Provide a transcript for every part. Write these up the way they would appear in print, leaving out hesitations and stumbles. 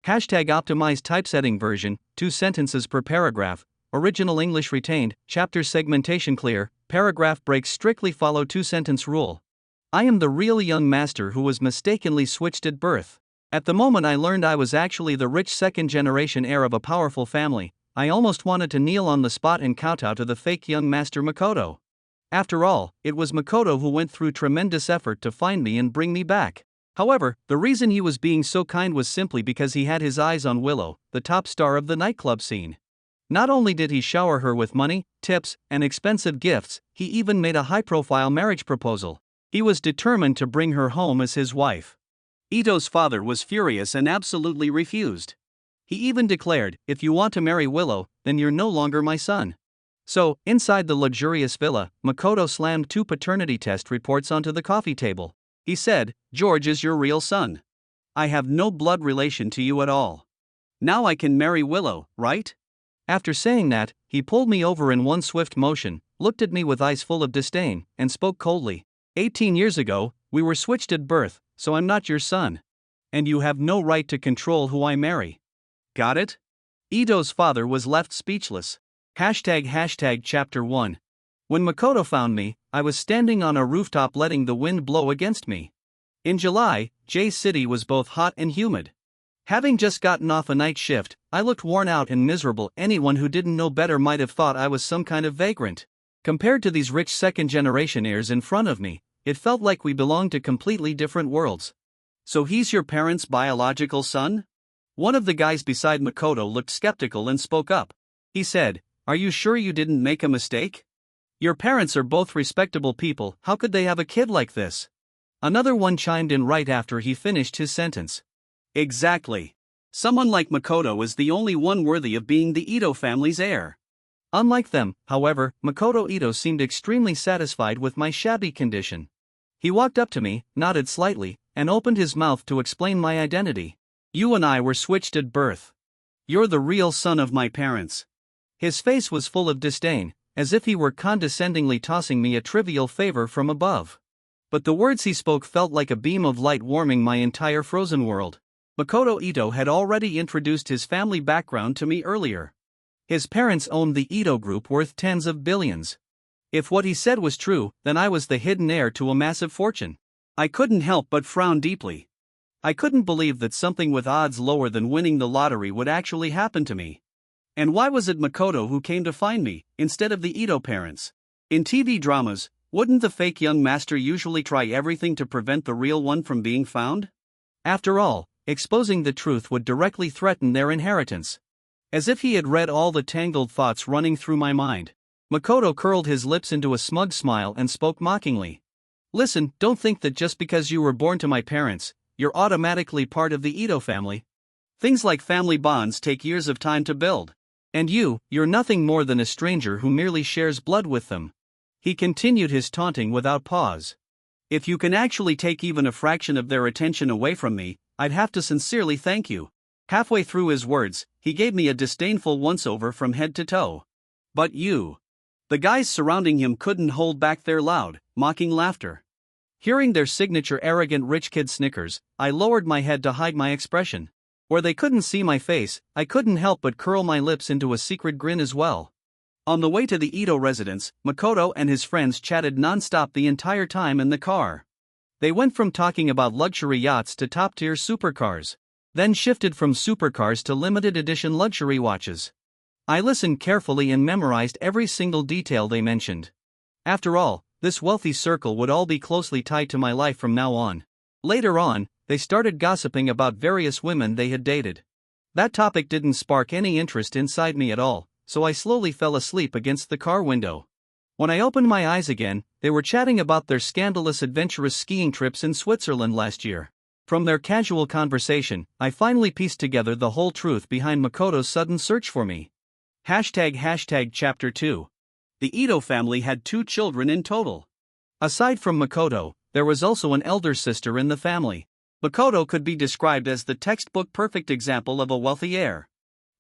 Hashtag optimized typesetting version, 2 sentences per paragraph, original English retained, chapter segmentation clear, paragraph breaks strictly follow 2-sentence rule. I am the real young master who was mistakenly switched at birth. At the moment I learned I was actually the rich second-generation heir of a powerful family, I almost wanted to kneel on the spot and kowtow to the fake young master Makoto. After all, it was Makoto who went through tremendous effort to find me and bring me back. However, the reason he was being so kind was simply because he had his eyes on Willow, the top star of the nightclub scene. Not only did he shower her with money, tips, and expensive gifts, he even made a high-profile marriage proposal. He was determined to bring her home as his wife. Ito's father was furious and absolutely refused. He even declared, "If you want to marry Willow, then you're no longer my son." So, inside the luxurious villa, Makoto slammed 2 paternity test reports onto the coffee table. He said, "George is your real son. I have no blood relation to you at all. Now I can marry Willow, right?" After saying that, he pulled me over in one swift motion, looked at me with eyes full of disdain, and spoke coldly. 18 years ago, we were switched at birth, so I'm not your son. And you have no right to control who I marry. Got it? Ito's father was left speechless. Hashtag chapter 1. When Makoto found me, I was standing on a rooftop letting the wind blow against me. In July, J City was both hot and humid. Having just gotten off a night shift, I looked worn out and miserable. Anyone who didn't know better might have thought I was some kind of vagrant. Compared to these rich second-generation heirs in front of me, it felt like we belonged to completely different worlds. "So he's your parents' biological son?" One of the guys beside Makoto looked skeptical and spoke up. He said, "Are you sure you didn't make a mistake? Your parents are both respectable people, how could they have a kid like this?" Another one chimed in right after he finished his sentence. Exactly. Someone like Makoto is the only one worthy of being the Ito family's heir. Unlike them, however, Makoto Ito seemed extremely satisfied with my shabby condition. He walked up to me, nodded slightly, and opened his mouth to explain my identity. "You and I were switched at birth. You're the real son of my parents." His face was full of disdain, as if he were condescendingly tossing me a trivial favor from above. But the words he spoke felt like a beam of light warming my entire frozen world. Makoto Ito had already introduced his family background to me earlier. His parents owned the Ito Group worth tens of billions. If what he said was true, then I was the hidden heir to a massive fortune. I couldn't help but frown deeply. I couldn't believe that something with odds lower than winning the lottery would actually happen to me. And why was it Makoto who came to find me, instead of the Ito parents? In TV dramas, wouldn't the fake young master usually try everything to prevent the real one from being found? After all, exposing the truth would directly threaten their inheritance. As if he had read all the tangled thoughts running through my mind, Makoto curled his lips into a smug smile and spoke mockingly. "Listen, don't think that just because you were born to my parents, you're automatically part of the Ito family. Things like family bonds take years of time to build. And you're nothing more than a stranger who merely shares blood with them." He continued his taunting without pause. "If you can actually take even a fraction of their attention away from me, I'd have to sincerely thank you." Halfway through his words, he gave me a disdainful once-over from head to toe. "But you." The guys surrounding him couldn't hold back their loud, mocking laughter. Hearing their signature arrogant rich kid snickers, I lowered my head to hide my expression. Where they couldn't see my face, I couldn't help but curl my lips into a secret grin as well. On the way to the Ito residence, Makoto and his friends chatted non-stop the entire time in the car. They went from talking about luxury yachts to top-tier supercars, then shifted from supercars to limited edition luxury watches. I listened carefully and memorized every single detail they mentioned. After all, this wealthy circle would all be closely tied to my life from now on. Later on, they started gossiping about various women they had dated. That topic didn't spark any interest inside me at all, so I slowly fell asleep against the car window. When I opened my eyes again, they were chatting about their scandalous adventurous skiing trips in Switzerland last year. From their casual conversation, I finally pieced together the whole truth behind Makoto's sudden search for me. Hashtag chapter 2. The Ito family had 2 children in total. Aside from Makoto, there was also an elder sister in the family. Makoto could be described as the textbook perfect example of a wealthy heir.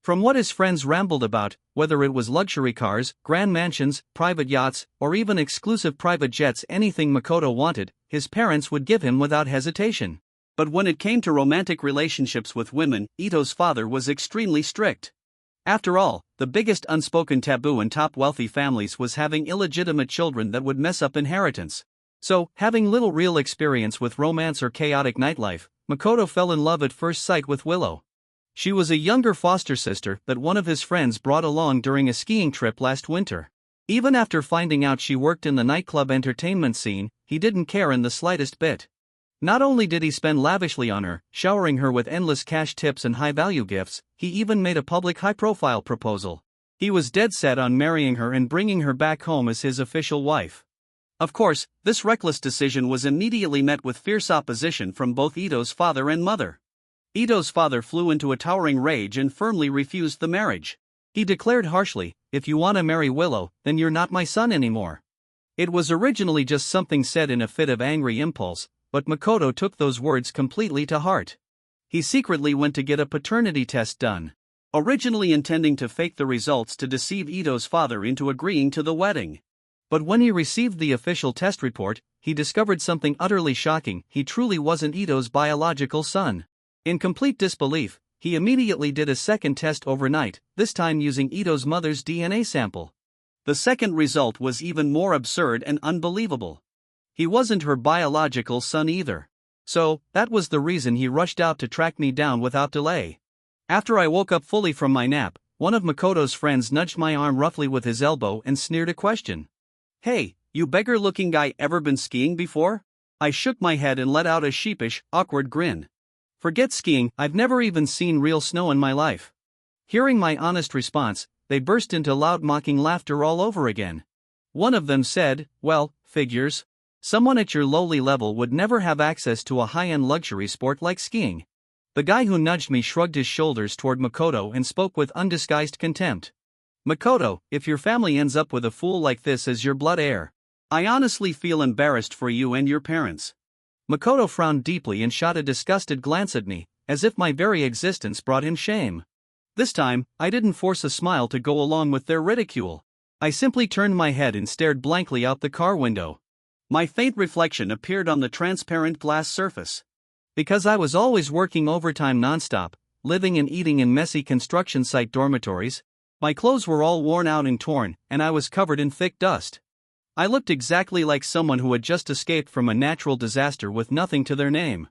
From what his friends rambled about, whether it was luxury cars, grand mansions, private yachts, or even exclusive private jets, anything Makoto wanted, his parents would give him without hesitation. But when it came to romantic relationships with women, Ito's father was extremely strict. After all, the biggest unspoken taboo in top wealthy families was having illegitimate children that would mess up inheritance. So, having little real experience with romance or chaotic nightlife, Makoto fell in love at first sight with Willow. She was a younger foster sister that one of his friends brought along during a skiing trip last winter. Even after finding out she worked in the nightclub entertainment scene, he didn't care in the slightest bit. Not only did he spend lavishly on her, showering her with endless cash tips and high-value gifts, he even made a public high-profile proposal. He was dead set on marrying her and bringing her back home as his official wife. Of course, this reckless decision was immediately met with fierce opposition from both Ito's father and mother. Ito's father flew into a towering rage and firmly refused the marriage. He declared harshly, "If you want to marry Willow, then you're not my son anymore." It was originally just something said in a fit of angry impulse, but Makoto took those words completely to heart. He secretly went to get a paternity test done, originally intending to fake the results to deceive Ito's father into agreeing to the wedding. But when he received the official test report, he discovered something utterly shocking: he truly wasn't Ito's biological son. In complete disbelief, he immediately did a second test overnight, this time using Ito's mother's DNA sample. The second result was even more absurd and unbelievable. He wasn't her biological son either. So, that was the reason he rushed out to track me down without delay. After I woke up fully from my nap, one of Makoto's friends nudged my arm roughly with his elbow and sneered a question. "Hey, you beggar-looking guy, ever been skiing before?" I shook my head and let out a sheepish, awkward grin. "Forget skiing, I've never even seen real snow in my life." Hearing my honest response, they burst into loud mocking laughter all over again. One of them said, "Well, figures. Someone at your lowly level would never have access to a high-end luxury sport like skiing." The guy who nudged me shrugged his shoulders toward Makoto and spoke with undisguised contempt. "Makoto, if your family ends up with a fool like this as your blood heir, I honestly feel embarrassed for you and your parents." Makoto frowned deeply and shot a disgusted glance at me, as if my very existence brought him shame. This time, I didn't force a smile to go along with their ridicule. I simply turned my head and stared blankly out the car window. My faint reflection appeared on the transparent glass surface. Because I was always working overtime nonstop, living and eating in messy construction site dormitories, my clothes were all worn out and torn, and I was covered in thick dust. I looked exactly like someone who had just escaped from a natural disaster with nothing to their name.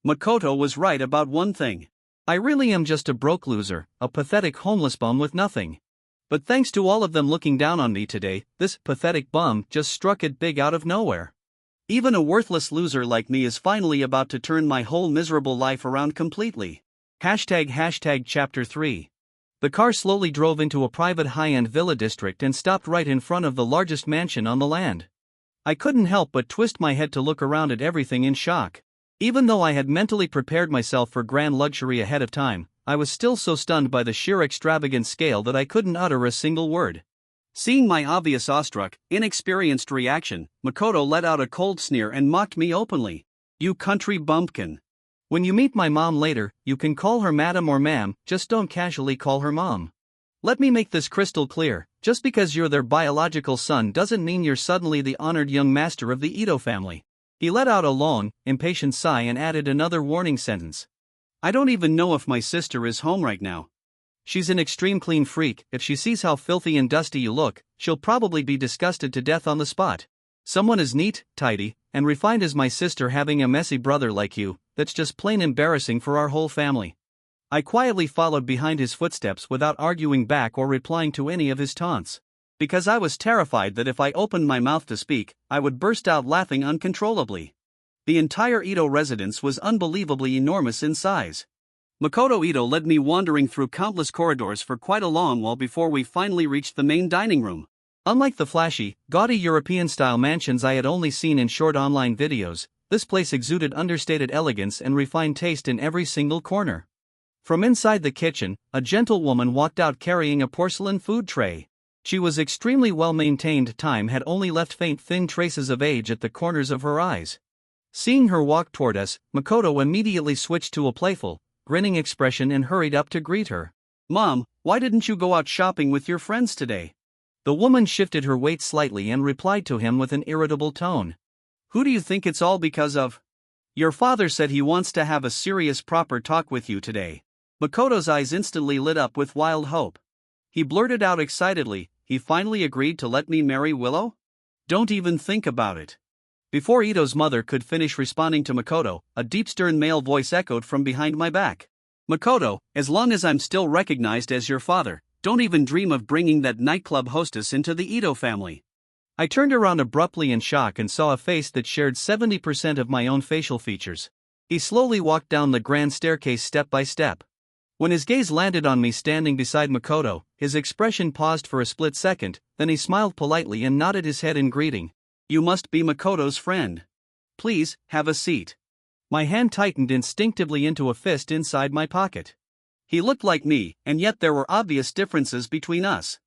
Makoto was right about one thing. I really am just a broke loser, a pathetic homeless bum with nothing. But thanks to all of them looking down on me today, this pathetic bum just struck it big out of nowhere. Even a worthless loser like me is finally about to turn my whole miserable life around completely. ## Chapter 3. The car slowly drove into a private high-end villa district and stopped right in front of the largest mansion on the land. I couldn't help but twist my head to look around at everything in shock. Even though I had mentally prepared myself for grand luxury ahead of time, I was still so stunned by the sheer extravagant scale that I couldn't utter a single word. Seeing my obvious awestruck, inexperienced reaction, Makoto let out a cold sneer and mocked me openly. "You country bumpkin. When you meet my mom later, you can call her madam or ma'am, just don't casually call her mom. Let me make this crystal clear, just because you're their biological son doesn't mean you're suddenly the honored young master of the Ito family." He let out a long, impatient sigh and added another warning sentence. "I don't even know if my sister is home right now. She's an extreme clean freak. If she sees how filthy and dusty you look, she'll probably be disgusted to death on the spot. Someone as neat, tidy, and refined as my sister having a messy brother like you, that's just plain embarrassing for our whole family." I quietly followed behind his footsteps without arguing back or replying to any of his taunts. Because I was terrified that if I opened my mouth to speak, I would burst out laughing uncontrollably. The entire Ito residence was unbelievably enormous in size. Makoto Ito led me wandering through countless corridors for quite a long while before we finally reached the main dining room. Unlike the flashy, gaudy European-style mansions I had only seen in short online videos, this place exuded understated elegance and refined taste in every single corner. From inside the kitchen, a gentle woman walked out carrying a porcelain food tray. She was extremely well-maintained, time had only left faint thin traces of age at the corners of her eyes. Seeing her walk toward us, Makoto immediately switched to a playful, grinning expression and hurried up to greet her. "Mom, why didn't you go out shopping with your friends today?" The woman shifted her weight slightly and replied to him with an irritable tone. "Who do you think it's all because of?" Your father said he wants to have a serious proper talk with you today. Makoto's eyes instantly lit up with wild hope. He blurted out excitedly, he finally agreed to let me marry Willow? Don't even think about it. Before Ito's mother could finish responding to Makoto, a deep stern male voice echoed from behind my back. Makoto, as long as I'm still recognized as your father, don't even dream of bringing that nightclub hostess into the Ito family. I turned around abruptly in shock and saw a face that shared 70% of my own facial features. He slowly walked down the grand staircase step by step. When his gaze landed on me standing beside Makoto, his expression paused for a split second, then he smiled politely and nodded his head in greeting. You must be Makoto's friend. Please, have a seat. My hand tightened instinctively into a fist inside my pocket. He looked like me, and yet there were obvious differences between us.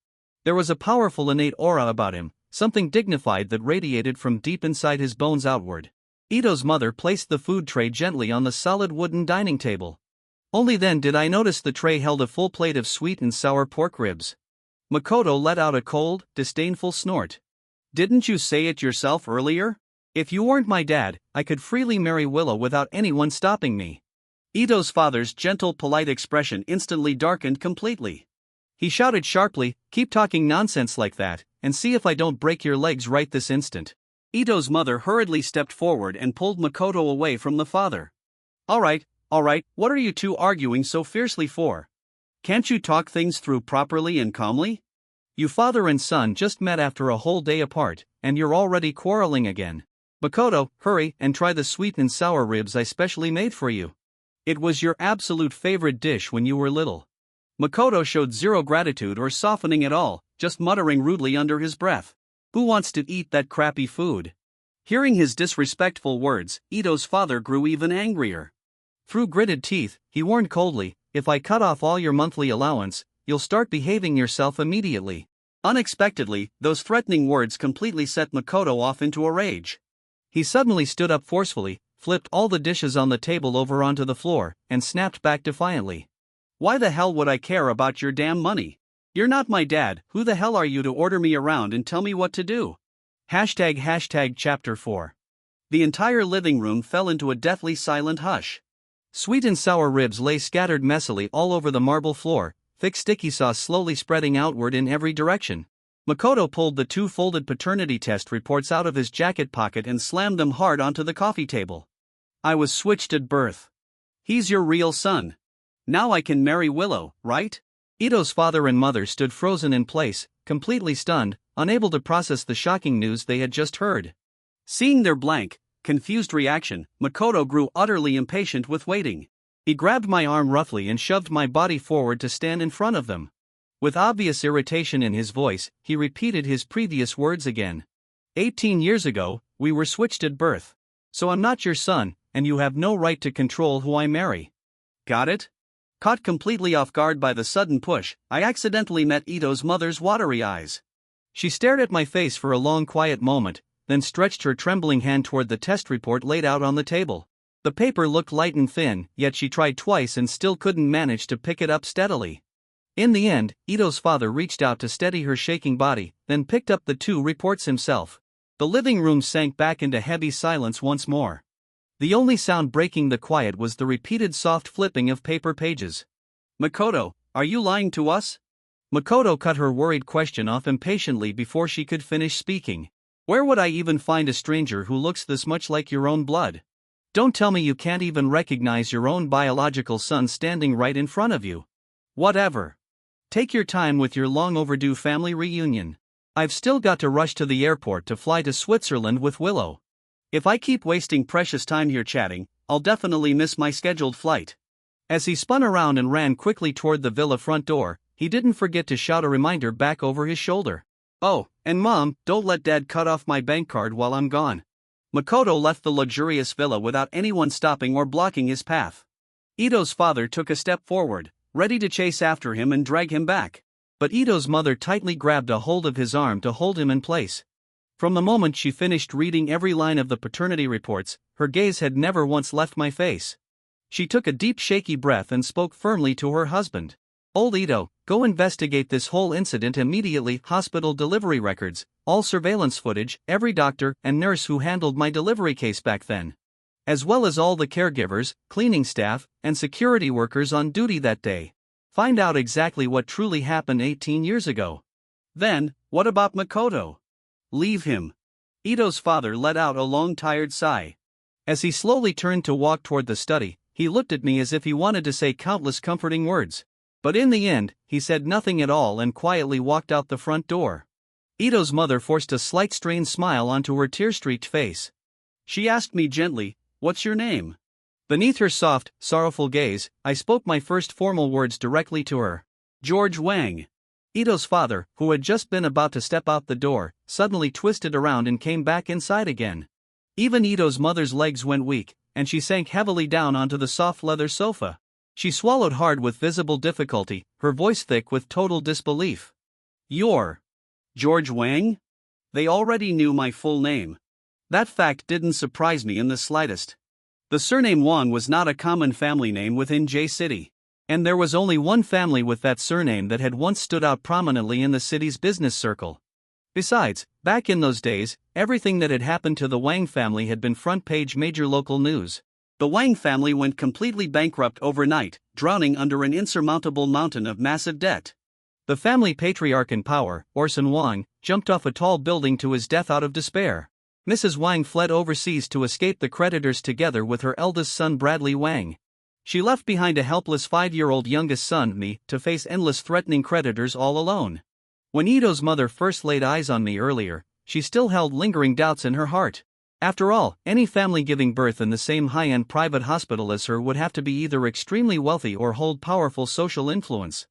There was a powerful innate aura about him, something dignified that radiated from deep inside his bones outward. Ito's mother placed the food tray gently on the solid wooden dining table. Only then did I notice the tray held a full plate of sweet and sour pork ribs. Makoto let out a cold, disdainful snort. Didn't you say it yourself earlier? If you weren't my dad, I could freely marry Willow without anyone stopping me. Ito's father's gentle, polite expression instantly darkened completely. He shouted sharply, keep talking nonsense like that, and see if I don't break your legs right this instant. Ito's mother hurriedly stepped forward and pulled Makoto away from the father. All right, what are you two arguing so fiercely for? Can't you talk things through properly and calmly? You father and son just met after a whole day apart, and you're already quarreling again. Makoto, hurry and try the sweet and sour ribs I specially made for you. It was your absolute favorite dish when you were little. Makoto showed zero gratitude or softening at all, just muttering rudely under his breath. Who wants to eat that crappy food? Hearing his disrespectful words, Ito's father grew even angrier. Through gritted teeth, he warned coldly, if I cut off all your monthly allowance, you'll start behaving yourself immediately. Unexpectedly, those threatening words completely set Makoto off into a rage. He suddenly stood up forcefully, flipped all the dishes on the table over onto the floor, and snapped back defiantly. Why the hell would I care about your damn money? You're not my dad, who the hell are you to order me around and tell me what to do? ## Chapter 4. The entire living room fell into a deathly silent hush. Sweet and sour ribs lay scattered messily all over the marble floor, thick sticky sauce slowly spreading outward in every direction. Makoto pulled the 2 folded paternity test reports out of his jacket pocket and slammed them hard onto the coffee table. I was switched at birth. He's your real son. Now I can marry Willow, right? Ito's father and mother stood frozen in place, completely stunned, unable to process the shocking news they had just heard. Seeing their blank, confused reaction, Makoto grew utterly impatient with waiting. He grabbed my arm roughly and shoved my body forward to stand in front of them. With obvious irritation in his voice, he repeated his previous words again. 18 years ago, we were switched at birth. So I'm not your son, and you have no right to control who I marry. Got it? Caught completely off guard by the sudden push, I accidentally met Ito's mother's watery eyes. She stared at my face for a long quiet moment, then stretched her trembling hand toward the test report laid out on the table. The paper looked light and thin, yet she tried twice and still couldn't manage to pick it up steadily. In the end, Ito's father reached out to steady her shaking body, then picked up the 2 reports himself. The living room sank back into heavy silence once more. The only sound breaking the quiet was the repeated soft flipping of paper pages. Makoto, are you lying to us? Makoto cut her worried question off impatiently before she could finish speaking. Where would I even find a stranger who looks this much like your own blood? Don't tell me you can't even recognize your own biological son standing right in front of you. Whatever. Take your time with your long overdue family reunion. I've still got to rush to the airport to fly to Switzerland with Willow. If I keep wasting precious time here chatting, I'll definitely miss my scheduled flight. As he spun around and ran quickly toward the villa front door, he didn't forget to shout a reminder back over his shoulder. Oh, and Mom, don't let Dad cut off my bank card while I'm gone. Makoto left the luxurious villa without anyone stopping or blocking his path. Ito's father took a step forward, ready to chase after him and drag him back. But Ito's mother tightly grabbed a hold of his arm to hold him in place. From the moment she finished reading every line of the paternity reports, her gaze had never once left my face. She took a deep shaky breath and spoke firmly to her husband. Old Ito, go investigate this whole incident immediately. Hospital delivery records, all surveillance footage, every doctor and nurse who handled my delivery case back then. as well as all the caregivers, cleaning staff, and security workers on duty that day. Find out exactly what truly happened 18 years ago. Then, what about Makoto? Leave him. Ito's father let out a long tired sigh. As he slowly turned to walk toward the study, he looked at me as if he wanted to say countless comforting words. But in the end, he said nothing at all and quietly walked out the front door. Ito's mother forced a slight strained smile onto her tear-streaked face. She asked me gently, "What's your name?" Beneath her soft, sorrowful gaze, I spoke my first formal words directly to her. George Wang. Ito's father, who had just been about to step out the door, suddenly twisted around and came back inside again. Even Ito's mother's legs went weak, and she sank heavily down onto the soft leather sofa. She swallowed hard with visible difficulty, her voice thick with total disbelief. "You're George Wang?" They already knew my full name. That fact didn't surprise me in the slightest. The surname Wang was not a common family name within J-City. And there was only one family with that surname that had once stood out prominently in the city's business circle. Besides, back in those days, everything that had happened to the Wang family had been front-page major local news. The Wang family went completely bankrupt overnight, drowning under an insurmountable mountain of massive debt. The family patriarch in power, Orson Wang, jumped off a tall building to his death out of despair. Mrs. Wang fled overseas to escape the creditors together with her eldest son Bradley Wang. She left behind a helpless 5-year-old youngest son, me, to face endless threatening creditors all alone. When Ito's mother first laid eyes on me earlier, she still held lingering doubts in her heart. After all, any family giving birth in the same high-end private hospital as her would have to be either extremely wealthy or hold powerful social influence.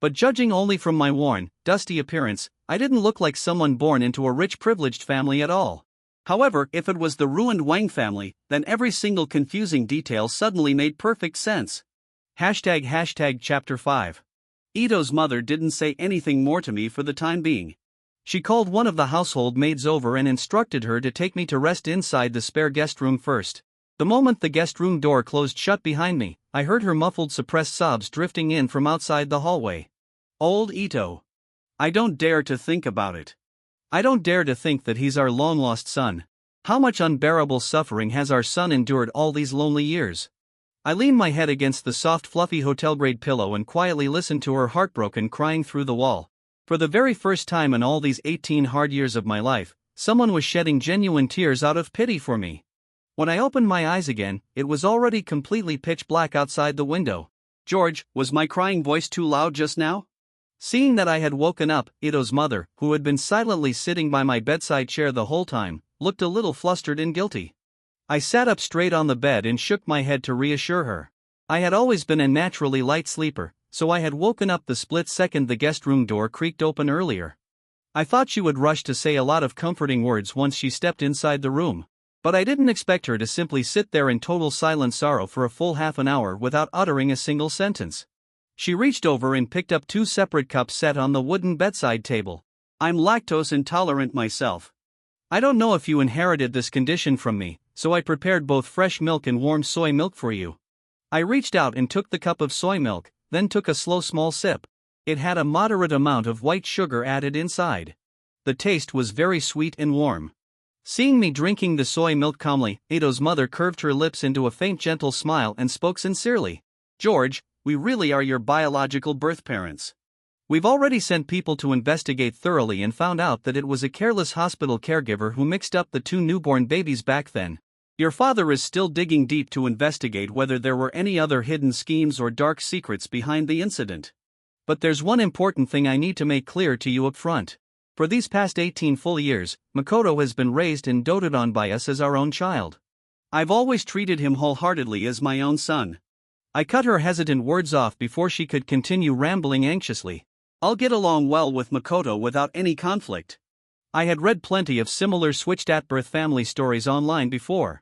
But judging only from my worn, dusty appearance, I didn't look like someone born into a rich privileged family at all. However, if it was the ruined Wang family, then every single confusing detail suddenly made perfect sense. Chapter 5. Ito's mother didn't say anything more to me for the time being. She called one of the household maids over and instructed her to take me to rest inside the spare guest room first. The moment the guest room door closed shut behind me, I heard her muffled suppressed sobs drifting in from outside the hallway. Old Ito. I don't dare to think about it. I don't dare to think that he's our long-lost son. How much unbearable suffering has our son endured all these lonely years? I leaned my head against the soft fluffy hotel-grade pillow and quietly listened to her heartbroken crying through the wall. For the very first time in all these 18 hard years of my life, someone was shedding genuine tears out of pity for me. When I opened my eyes again, it was already completely pitch black outside the window. George, was my crying voice too loud just now? Seeing that I had woken up, Ito's mother, who had been silently sitting by my bedside chair the whole time, looked a little flustered and guilty. I sat up straight on the bed and shook my head to reassure her. I had always been a naturally light sleeper, so I had woken up the split second the guest room door creaked open earlier. I thought she would rush to say a lot of comforting words once she stepped inside the room. But I didn't expect her to simply sit there in total silent sorrow for a full half an hour without uttering a single sentence. She reached over and picked up 2 separate cups set on the wooden bedside table. I'm lactose intolerant myself. I don't know if you inherited this condition from me, so I prepared both fresh milk and warm soy milk for you. I reached out and took the cup of soy milk, then took a slow small sip. It had a moderate amount of white sugar added inside. The taste was very sweet and warm. Seeing me drinking the soy milk calmly, Ito's mother curved her lips into a faint gentle smile and spoke sincerely. George, we really are your biological birth parents. We've already sent people to investigate thoroughly and found out that it was a careless hospital caregiver who mixed up the 2 newborn babies back then. Your father is still digging deep to investigate whether there were any other hidden schemes or dark secrets behind the incident. But there's one important thing I need to make clear to you up front. For these past 18 full years, Makoto has been raised and doted on by us as our own child. I've always treated him wholeheartedly as my own son. I cut her hesitant words off before she could continue rambling anxiously. I'll get along well with Makoto without any conflict. I had read plenty of similar switched-at-birth family stories online before.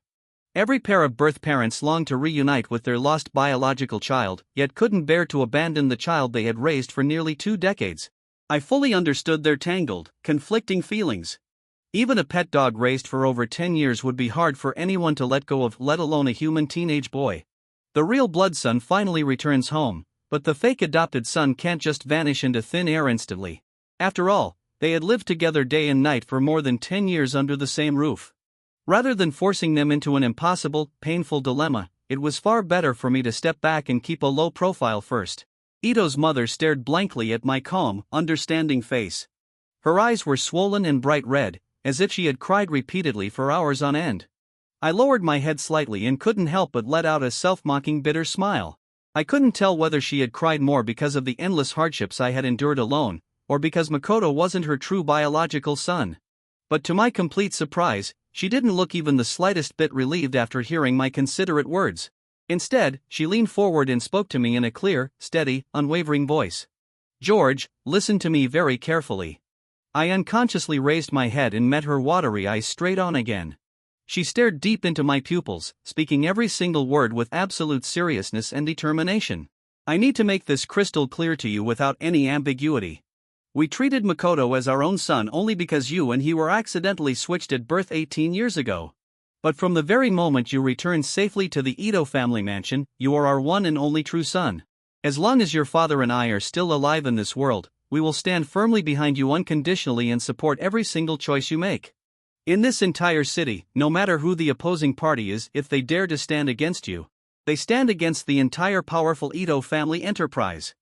Every pair of birth parents longed to reunite with their lost biological child, yet couldn't bear to abandon the child they had raised for nearly 2 decades. I fully understood their tangled, conflicting feelings. Even a pet dog raised for over 10 years would be hard for anyone to let go of, let alone a human teenage boy. The real blood son finally returns home, but the fake adopted son can't just vanish into thin air instantly. After all, they had lived together day and night for more than 10 years under the same roof. Rather than forcing them into an impossible, painful dilemma, it was far better for me to step back and keep a low profile first. Ito's mother stared blankly at my calm, understanding face. Her eyes were swollen and bright red, as if she had cried repeatedly for hours on end. I lowered my head slightly and couldn't help but let out a self-mocking bitter smile. I couldn't tell whether she had cried more because of the endless hardships I had endured alone, or because Makoto wasn't her true biological son. But to my complete surprise, she didn't look even the slightest bit relieved after hearing my considerate words. Instead, she leaned forward and spoke to me in a clear, steady, unwavering voice. "George, listen to me very carefully." I unconsciously raised my head and met her watery eyes straight on again. She stared deep into my pupils, speaking every single word with absolute seriousness and determination. "I need to make this crystal clear to you without any ambiguity. We treated Makoto as our own son only because you and he were accidentally switched at birth 18 years ago. But from the very moment you returned safely to the Ito family mansion, you are our one and only true son. As long as your father and I are still alive in this world, we will stand firmly behind you unconditionally and support every single choice you make. In this entire city, no matter who the opposing party is, if they dare to stand against you, they stand against the entire powerful Ito family enterprise.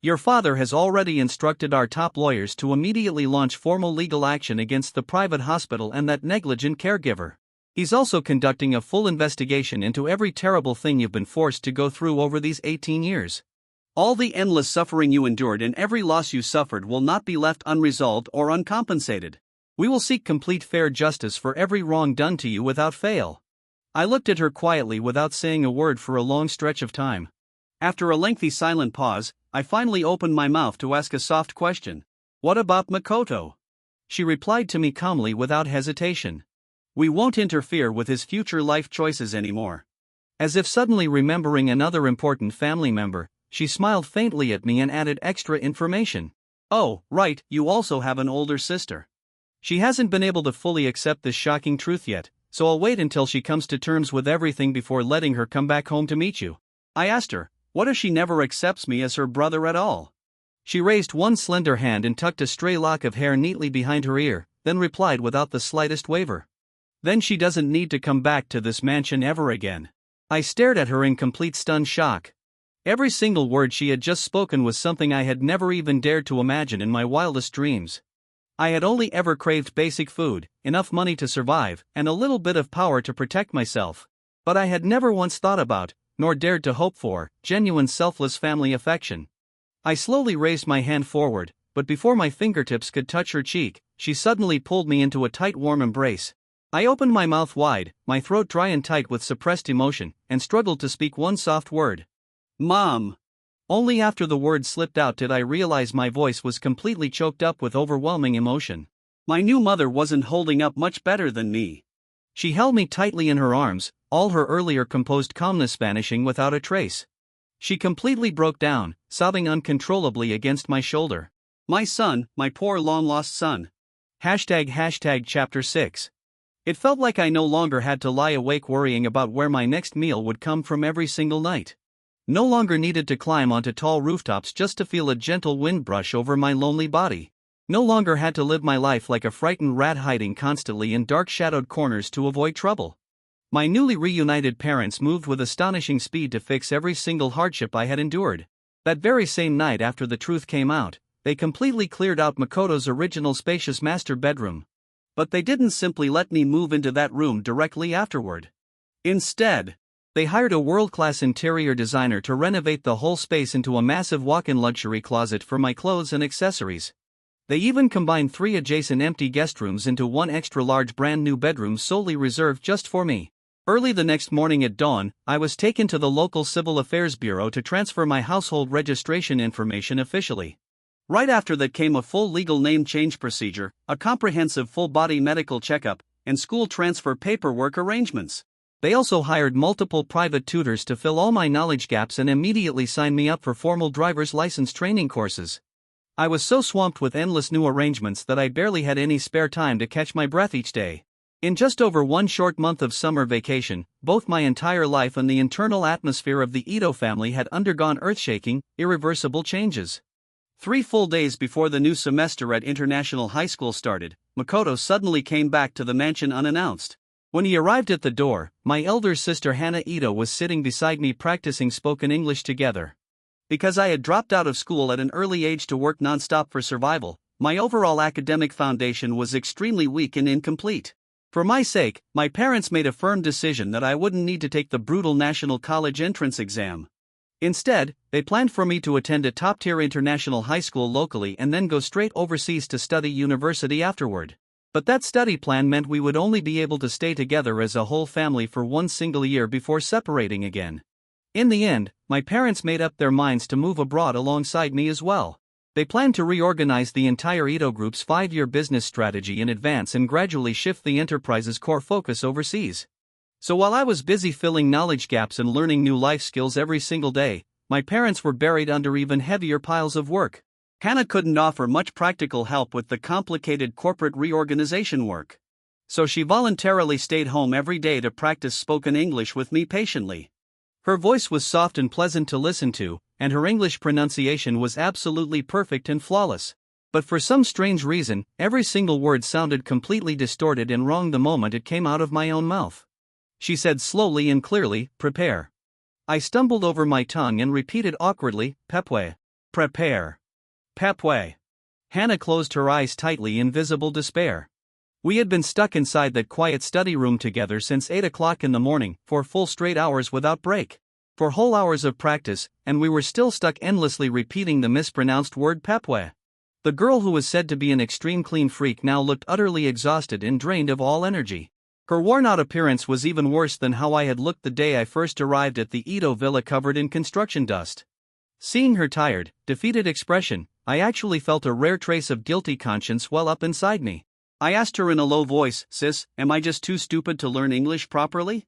Your father has already instructed our top lawyers to immediately launch formal legal action against the private hospital and that negligent caregiver. He's also conducting a full investigation into every terrible thing you've been forced to go through over these 18 years. All the endless suffering you endured and every loss you suffered will not be left unresolved or uncompensated. We will seek complete fair justice for every wrong done to you without fail." I looked at her quietly without saying a word for a long stretch of time. After a lengthy silent pause, I finally opened my mouth to ask a soft question. "What about Makoto?" She replied to me calmly without hesitation. "We won't interfere with his future life choices anymore." As if suddenly remembering another important family member, she smiled faintly at me and added extra information. "Oh, right, you also have an older sister. She hasn't been able to fully accept this shocking truth yet, so I'll wait until she comes to terms with everything before letting her come back home to meet you." I asked her, "What if she never accepts me as her brother at all?" She raised one slender hand and tucked a stray lock of hair neatly behind her ear, then replied without the slightest waver. "Then she doesn't need to come back to this mansion ever again." I stared at her in complete stunned shock. Every single word she had just spoken was something I had never even dared to imagine in my wildest dreams. I had only ever craved basic food, enough money to survive, and a little bit of power to protect myself. But I had never once thought about, nor dared to hope for, genuine selfless family affection. I slowly raised my hand forward, but before my fingertips could touch her cheek, she suddenly pulled me into a tight warm embrace. I opened my mouth wide, my throat dry and tight with suppressed emotion, and struggled to speak one soft word. "Mom." Only after the word slipped out did I realize my voice was completely choked up with overwhelming emotion. My new mother wasn't holding up much better than me. She held me tightly in her arms, all her earlier composed calmness vanishing without a trace. She completely broke down, sobbing uncontrollably against my shoulder. "My son, my poor long-lost son." Chapter 6. It felt like I no longer had to lie awake worrying about where my next meal would come from every single night. No longer needed to climb onto tall rooftops just to feel a gentle wind brush over my lonely body. No longer had to live my life like a frightened rat hiding constantly in dark shadowed corners to avoid trouble. My newly reunited parents moved with astonishing speed to fix every single hardship I had endured. That very same night after the truth came out, they completely cleared out Makoto's original spacious master bedroom. But they didn't simply let me move into that room directly afterward. Instead, they hired a world-class interior designer to renovate the whole space into a massive walk-in luxury closet for my clothes and accessories. They even combined 3 adjacent empty guest rooms into one extra-large brand-new bedroom solely reserved just for me. Early the next morning at dawn, I was taken to the local civil affairs bureau to transfer my household registration information officially. Right after that came a full legal name change procedure, a comprehensive full-body medical checkup, and school transfer paperwork arrangements. They also hired multiple private tutors to fill all my knowledge gaps and immediately signed me up for formal driver's license training courses. I was so swamped with endless new arrangements that I barely had any spare time to catch my breath each day. In just over one short month of summer vacation, both my entire life and the internal atmosphere of the Ito family had undergone earth-shaking, irreversible changes. 3 full days before the new semester at International High School started, Makoto suddenly came back to the mansion unannounced. When he arrived at the door, my elder sister Hannah Ito was sitting beside me practicing spoken English together. Because I had dropped out of school at an early age to work nonstop for survival, my overall academic foundation was extremely weak and incomplete. For my sake, my parents made a firm decision that I wouldn't need to take the brutal national college entrance exam. Instead, they planned for me to attend a top-tier international high school locally and then go straight overseas to study university afterward. But that study plan meant we would only be able to stay together as a whole family for one single year before separating again. In the end, my parents made up their minds to move abroad alongside me as well. They planned to reorganize the entire Ito Group's 5-year business strategy in advance and gradually shift the enterprise's core focus overseas. So while I was busy filling knowledge gaps and learning new life skills every single day, my parents were buried under even heavier piles of work. Hannah couldn't offer much practical help with the complicated corporate reorganization work. So she voluntarily stayed home every day to practice spoken English with me patiently. Her voice was soft and pleasant to listen to, and her English pronunciation was absolutely perfect and flawless. But for some strange reason, every single word sounded completely distorted and wrong the moment it came out of my own mouth. She said slowly and clearly, "Prepare." I stumbled over my tongue and repeated awkwardly, "Pepwe." "Prepare." "Pepwe." Hannah closed her eyes tightly in visible despair. We had been stuck inside that quiet study room together since 8 o'clock in the morning, for full straight hours without break. For whole hours of practice, and we were still stuck endlessly repeating the mispronounced word Pepwe. The girl who was said to be an extreme clean freak now looked utterly exhausted and drained of all energy. Her worn-out appearance was even worse than how I had looked the day I first arrived at the Ito villa covered in construction dust. Seeing her tired, defeated expression, I actually felt a rare trace of guilty conscience well up inside me. I asked her in a low voice, "Sis, am I just too stupid to learn English properly?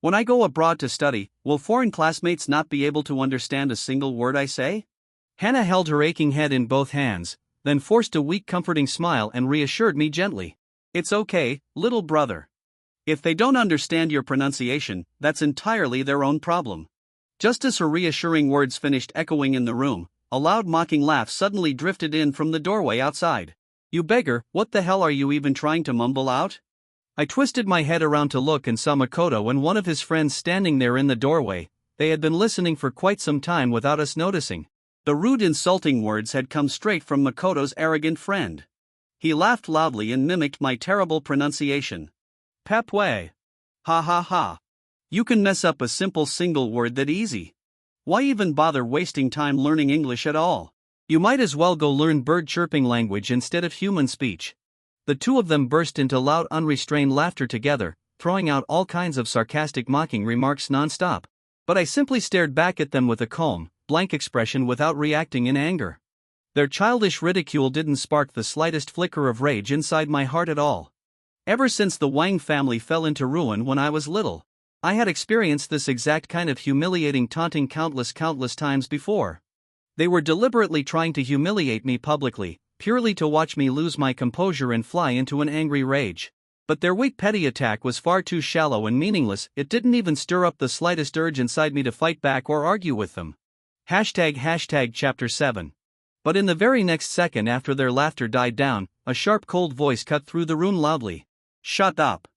When I go abroad to study, will foreign classmates not be able to understand a single word I say?" Hannah held her aching head in both hands, then forced a weak comforting smile and reassured me gently. "It's okay, little brother. If they don't understand your pronunciation, that's entirely their own problem." Just as her reassuring words finished echoing in the room, a loud mocking laugh suddenly drifted in from the doorway outside. "You beggar, what the hell are you even trying to mumble out?" I twisted my head around to look and saw Makoto and one of his friends standing there in the doorway. They had been listening for quite some time without us noticing. The rude insulting words had come straight from Makoto's arrogant friend. He laughed loudly and mimicked my terrible pronunciation. "Pepwe. Ha ha ha. You can mess up a simple single word that easy. Why even bother wasting time learning English at all? You might as well go learn bird chirping language instead of human speech." The two of them burst into loud unrestrained laughter together, throwing out all kinds of sarcastic mocking remarks non-stop. But I simply stared back at them with a calm, blank expression without reacting in anger. Their childish ridicule didn't spark the slightest flicker of rage inside my heart at all. Ever since the Wang family fell into ruin when I was little, I had experienced this exact kind of humiliating taunting countless times before. They were deliberately trying to humiliate me publicly, purely to watch me lose my composure and fly into an angry rage. But their weak petty attack was far too shallow and meaningless. It didn't even stir up the slightest urge inside me to fight back or argue with them. ## Chapter 7. But in the very next second after their laughter died down, a sharp cold voice cut through the room loudly. "Shut up."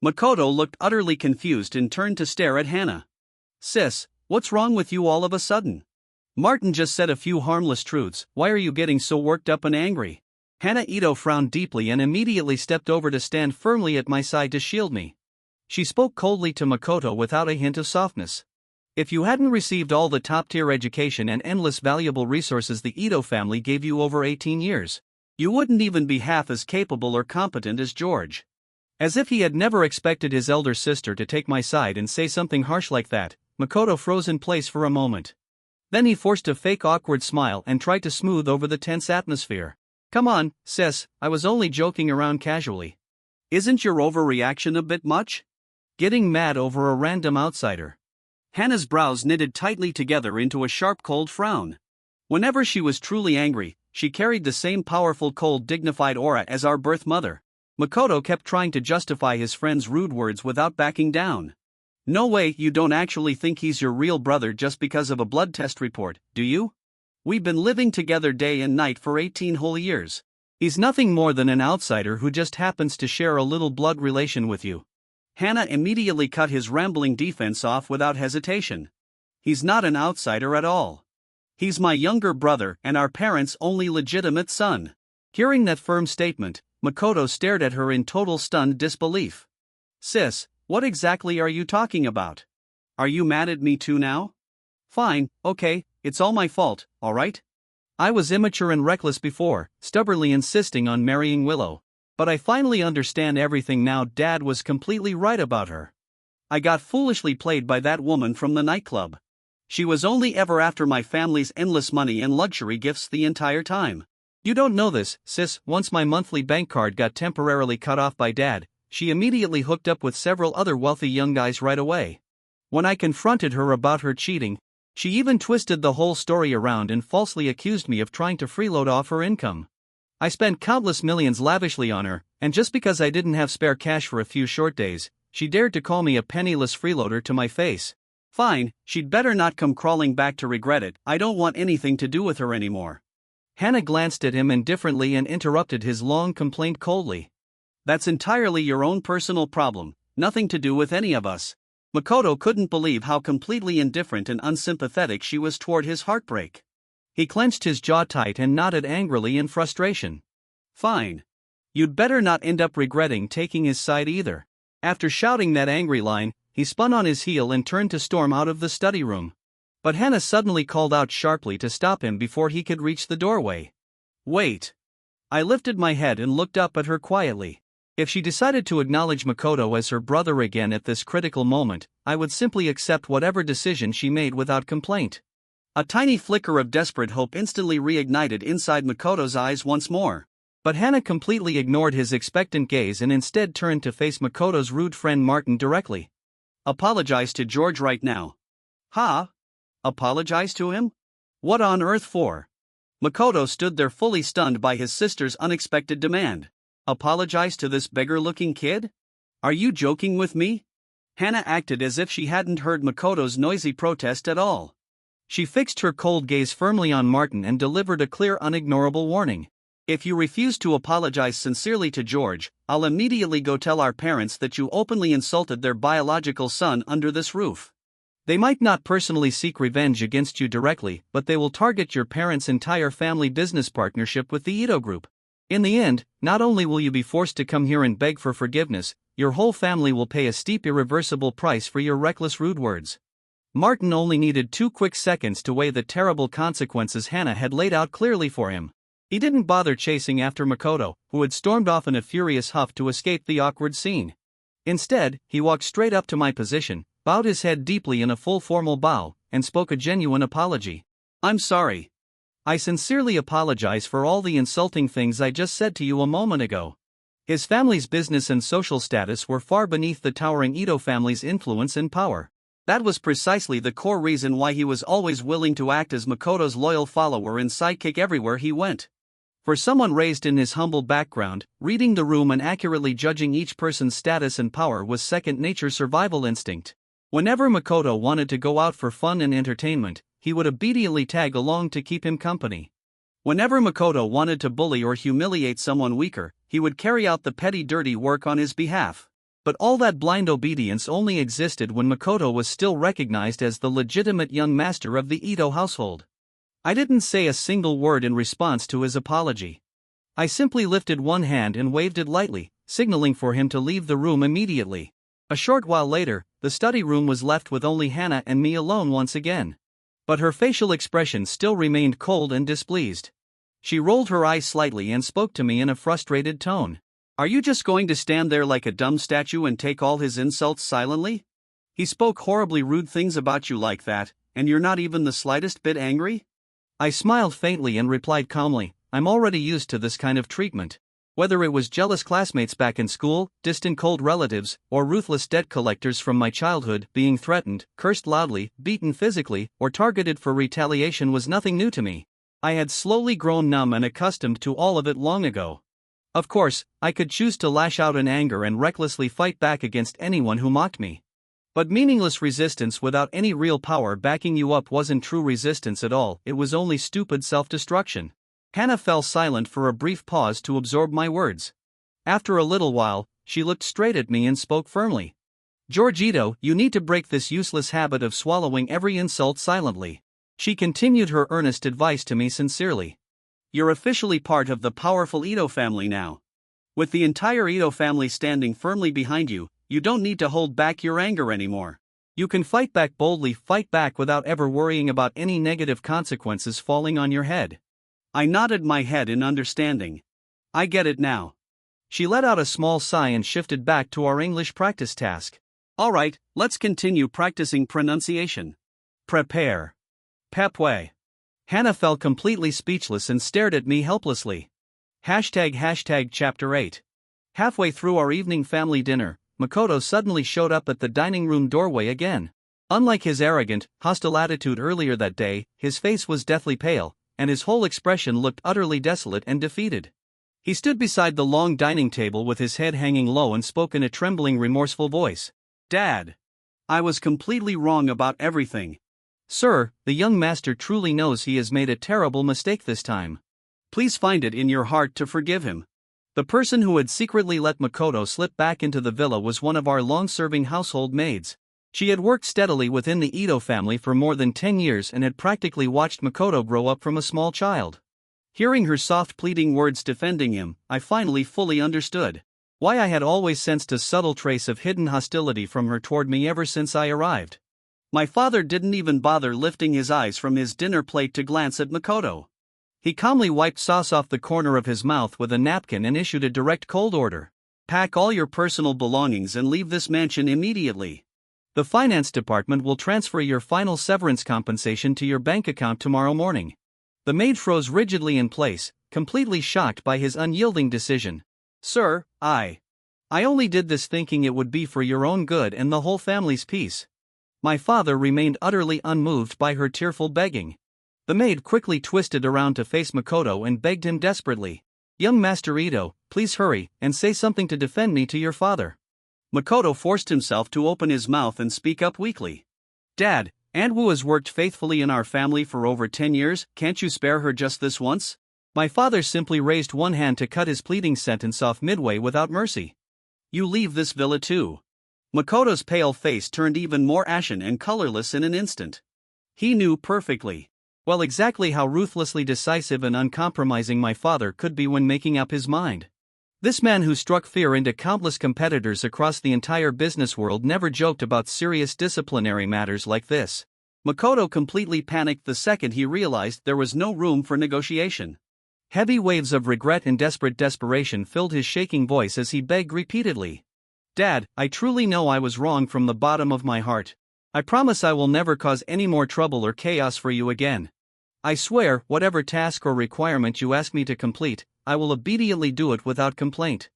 Makoto looked utterly confused and turned to stare at Hannah. "Sis, what's wrong with you all of a sudden? Martin just said a few harmless truths, why are you getting so worked up and angry?" Hannah Ito frowned deeply and immediately stepped over to stand firmly at my side to shield me. She spoke coldly to Makoto without a hint of softness. "If you hadn't received all the top-tier education and endless valuable resources the Ito family gave you over 18 years, you wouldn't even be half as capable or competent as George." As if he had never expected his elder sister to take my side and say something harsh like that, Makoto froze in place for a moment. Then he forced a fake awkward smile and tried to smooth over the tense atmosphere. "Come on, sis, I was only joking around casually. Isn't your overreaction a bit much? Getting mad over a random outsider." Hannah's brows knitted tightly together into a sharp cold frown. Whenever she was truly angry, she carried the same powerful cold dignified aura as our birth mother. Makoto kept trying to justify his friend's rude words without backing down. "No way, you don't actually think he's your real brother just because of a blood test report, do you? We've been living together day and night for 18 whole years. He's nothing more than an outsider who just happens to share a little blood relation with you." Hannah immediately cut his rambling defense off without hesitation. He's not an outsider at all. He's my younger brother and our parents' only legitimate son. Hearing that firm statement, Makoto stared at her in total stunned disbelief. Sis, what exactly are you talking about? Are you mad at me too now? Fine, okay, it's all my fault, alright? I was immature and reckless before, stubbornly insisting on marrying Willow. But I finally understand everything now. Dad was completely right about her. I got foolishly played by that woman from the nightclub. She was only ever after my family's endless money and luxury gifts the entire time. You don't know this, sis. Once my monthly bank card got temporarily cut off by Dad, she immediately hooked up with several other wealthy young guys right away. When I confronted her about her cheating, she even twisted the whole story around and falsely accused me of trying to freeload off her income. I spent countless millions lavishly on her, and just because I didn't have spare cash for a few short days, she dared to call me a penniless freeloader to my face. Fine, she'd better not come crawling back to regret it. I don't want anything to do with her anymore. Hannah glanced at him indifferently and interrupted his long complaint coldly. That's entirely your own personal problem, nothing to do with any of us. Makoto couldn't believe how completely indifferent and unsympathetic she was toward his heartbreak. He clenched his jaw tight and nodded angrily in frustration. Fine. You'd better not end up regretting taking his side either. After shouting that angry line, he spun on his heel and turned to storm out of the study room. But Hannah suddenly called out sharply to stop him before he could reach the doorway. Wait. I lifted my head and looked up at her quietly. If she decided to acknowledge Makoto as her brother again at this critical moment, I would simply accept whatever decision she made without complaint. A tiny flicker of desperate hope instantly reignited inside Makoto's eyes once more. But Hannah completely ignored his expectant gaze and instead turned to face Makoto's rude friend Martin directly. Apologize to George right now. Huh? Apologize to him? What on earth for? Makoto stood there fully stunned by his sister's unexpected demand. Apologize to this beggar-looking kid? Are you joking with me? Hannah acted as if she hadn't heard Makoto's noisy protest at all. She fixed her cold gaze firmly on Martin and delivered a clear, unignorable warning. If you refuse to apologize sincerely to George, I'll immediately go tell our parents that you openly insulted their biological son under this roof. They might not personally seek revenge against you directly, but they will target your parents' entire family business partnership with the Ito Group. In the end, not only will you be forced to come here and beg for forgiveness, your whole family will pay a steep, irreversible price for your reckless, rude words. Martin only needed 2 quick seconds to weigh the terrible consequences Hannah had laid out clearly for him. He didn't bother chasing after Makoto, who had stormed off in a furious huff to escape the awkward scene. Instead, he walked straight up to my position, bowed his head deeply in a full formal bow, and spoke a genuine apology. I'm sorry. I sincerely apologize for all the insulting things I just said to you a moment ago. His family's business and social status were far beneath the towering Ito family's influence and power. That was precisely the core reason why he was always willing to act as Makoto's loyal follower and sidekick everywhere he went. For someone raised in his humble background, reading the room and accurately judging each person's status and power was second-nature survival instinct. Whenever Makoto wanted to go out for fun and entertainment, he would obediently tag along to keep him company. Whenever Makoto wanted to bully or humiliate someone weaker, he would carry out the petty dirty work on his behalf. But all that blind obedience only existed when Makoto was still recognized as the legitimate young master of the Ito household. I didn't say a single word in response to his apology. I simply lifted one hand and waved it lightly, signaling for him to leave the room immediately. A short while later, the study room was left with only Hannah and me alone once again. But her facial expression still remained cold and displeased. She rolled her eyes slightly and spoke to me in a frustrated tone. Are you just going to stand there like a dumb statue and take all his insults silently? He spoke horribly rude things about you like that, and you're not even the slightest bit angry? I smiled faintly and replied calmly, I'm already used to this kind of treatment. Whether it was jealous classmates back in school, distant cold relatives, or ruthless debt collectors from my childhood being threatened, cursed loudly, beaten physically, or targeted for retaliation was nothing new to me. I had slowly grown numb and accustomed to all of it long ago. Of course, I could choose to lash out in anger and recklessly fight back against anyone who mocked me. But meaningless resistance without any real power backing you up wasn't true resistance at all, it was only stupid self-destruction. Hannah fell silent for a brief pause to absorb my words. After a little while, she looked straight at me and spoke firmly. George Ito, you need to break this useless habit of swallowing every insult silently. She continued her earnest advice to me sincerely. You're officially part of the powerful Ito family now. With the entire Ito family standing firmly behind you, you don't need to hold back your anger anymore. You can fight back boldly, fight back without ever worrying about any negative consequences falling on your head. I nodded my head in understanding. I get it now. She let out a small sigh and shifted back to our English practice task. Alright, let's continue practicing pronunciation. Prepare. Pepwe. Hannah fell completely speechless and stared at me helplessly. ## Chapter 8. Halfway through our evening family dinner, Makoto suddenly showed up at the dining room doorway again. Unlike his arrogant, hostile attitude earlier that day, his face was deathly pale, and his whole expression looked utterly desolate and defeated. He stood beside the long dining table with his head hanging low and spoke in a trembling, remorseful voice. Dad. I was completely wrong about everything. Sir, the young master truly knows he has made a terrible mistake this time. Please find it in your heart to forgive him. The person who had secretly let Makoto slip back into the villa was one of our long-serving household maids. She had worked steadily within the Ito family for more than 10 years and had practically watched Makoto grow up from a small child. Hearing her soft pleading words defending him, I finally fully understood why I had always sensed a subtle trace of hidden hostility from her toward me ever since I arrived. My father didn't even bother lifting his eyes from his dinner plate to glance at Makoto. He calmly wiped sauce off the corner of his mouth with a napkin and issued a direct cold order. Pack all your personal belongings and leave this mansion immediately. The finance department will transfer your final severance compensation to your bank account tomorrow morning. The maid froze rigidly in place, completely shocked by his unyielding decision. Sir, I only did this thinking it would be for your own good and the whole family's peace. My father remained utterly unmoved by her tearful begging. The maid quickly twisted around to face Makoto and begged him desperately. Young Master Ito, please hurry and say something to defend me to your father. Makoto forced himself to open his mouth and speak up weakly. Dad, Aunt Wu has worked faithfully in our family for over 10 years, can't you spare her just this once? My father simply raised one hand to cut his pleading sentence off midway without mercy. You leave this villa too. Makoto's pale face turned even more ashen and colorless in an instant. He knew perfectly well exactly how ruthlessly decisive and uncompromising my father could be when making up his mind. This man who struck fear into countless competitors across the entire business world never joked about serious disciplinary matters like this. Makoto completely panicked the second he realized there was no room for negotiation. Heavy waves of regret and desperate desperation filled his shaking voice as he begged repeatedly. Dad, I truly know I was wrong from the bottom of my heart. I promise I will never cause any more trouble or chaos for you again. I swear, whatever task or requirement you ask me to complete, I will obediently do it without complaint.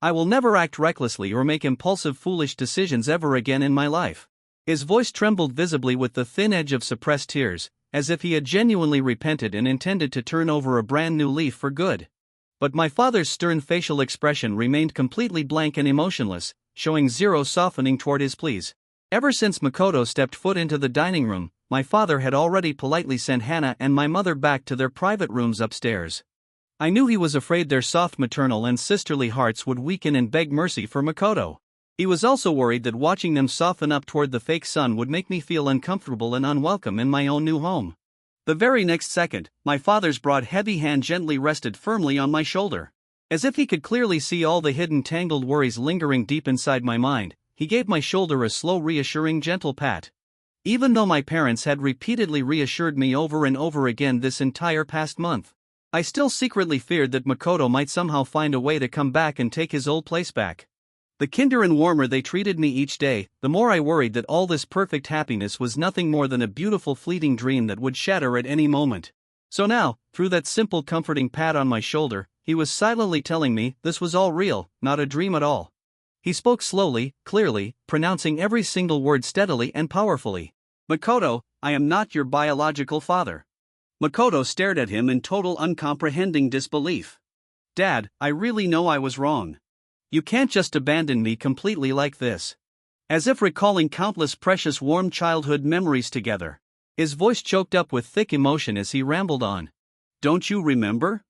I will never act recklessly or make impulsive foolish decisions ever again in my life. His voice trembled visibly with the thin edge of suppressed tears, as if he had genuinely repented and intended to turn over a brand new leaf for good. But my father's stern facial expression remained completely blank and emotionless, showing zero softening toward his pleas. Ever since Makoto stepped foot into the dining room, my father had already politely sent Hannah and my mother back to their private rooms upstairs. I knew he was afraid their soft maternal and sisterly hearts would weaken and beg mercy for Makoto. He was also worried that watching them soften up toward the fake son would make me feel uncomfortable and unwelcome in my own new home. The very next second, my father's broad heavy hand gently rested firmly on my shoulder. As if he could clearly see all the hidden tangled worries lingering deep inside my mind, he gave my shoulder a slow reassuring gentle pat. Even though my parents had repeatedly reassured me over and over again this entire past month, I still secretly feared that Makoto might somehow find a way to come back and take his old place back. The kinder and warmer they treated me each day, the more I worried that all this perfect happiness was nothing more than a beautiful fleeting dream that would shatter at any moment. So now, through that simple comforting pat on my shoulder, he was silently telling me this was all real, not a dream at all. He spoke slowly, clearly, pronouncing every single word steadily and powerfully. Makoto, I am not your biological father. Makoto stared at him in total uncomprehending disbelief. Dad, I really know I was wrong. You can't just abandon me completely like this. As if recalling countless precious warm childhood memories together. His voice choked up with thick emotion as he rambled on. Don't you remember?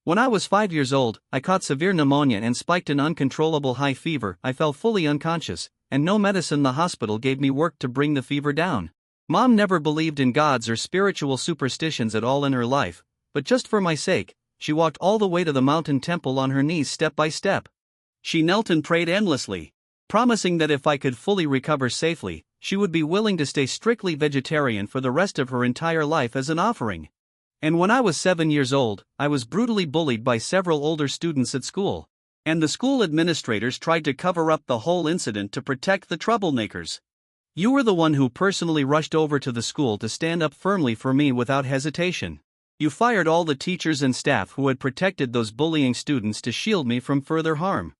When I was 5 years old, I caught severe pneumonia and spiked an uncontrollable high fever. I fell fully unconscious, and no medicine in the hospital gave me work to bring the fever down. Mom never believed in gods or spiritual superstitions at all in her life, but just for my sake, she walked all the way to the mountain temple on her knees step by step. She knelt and prayed endlessly, promising that if I could fully recover safely, she would be willing to stay strictly vegetarian for the rest of her entire life as an offering. And when I was 7 years old, I was brutally bullied by several older students at school. And the school administrators tried to cover up the whole incident to protect the troublemakers. You were the one who personally rushed over to the school to stand up firmly for me without hesitation. You fired all the teachers and staff who had protected those bullying students to shield me from further harm.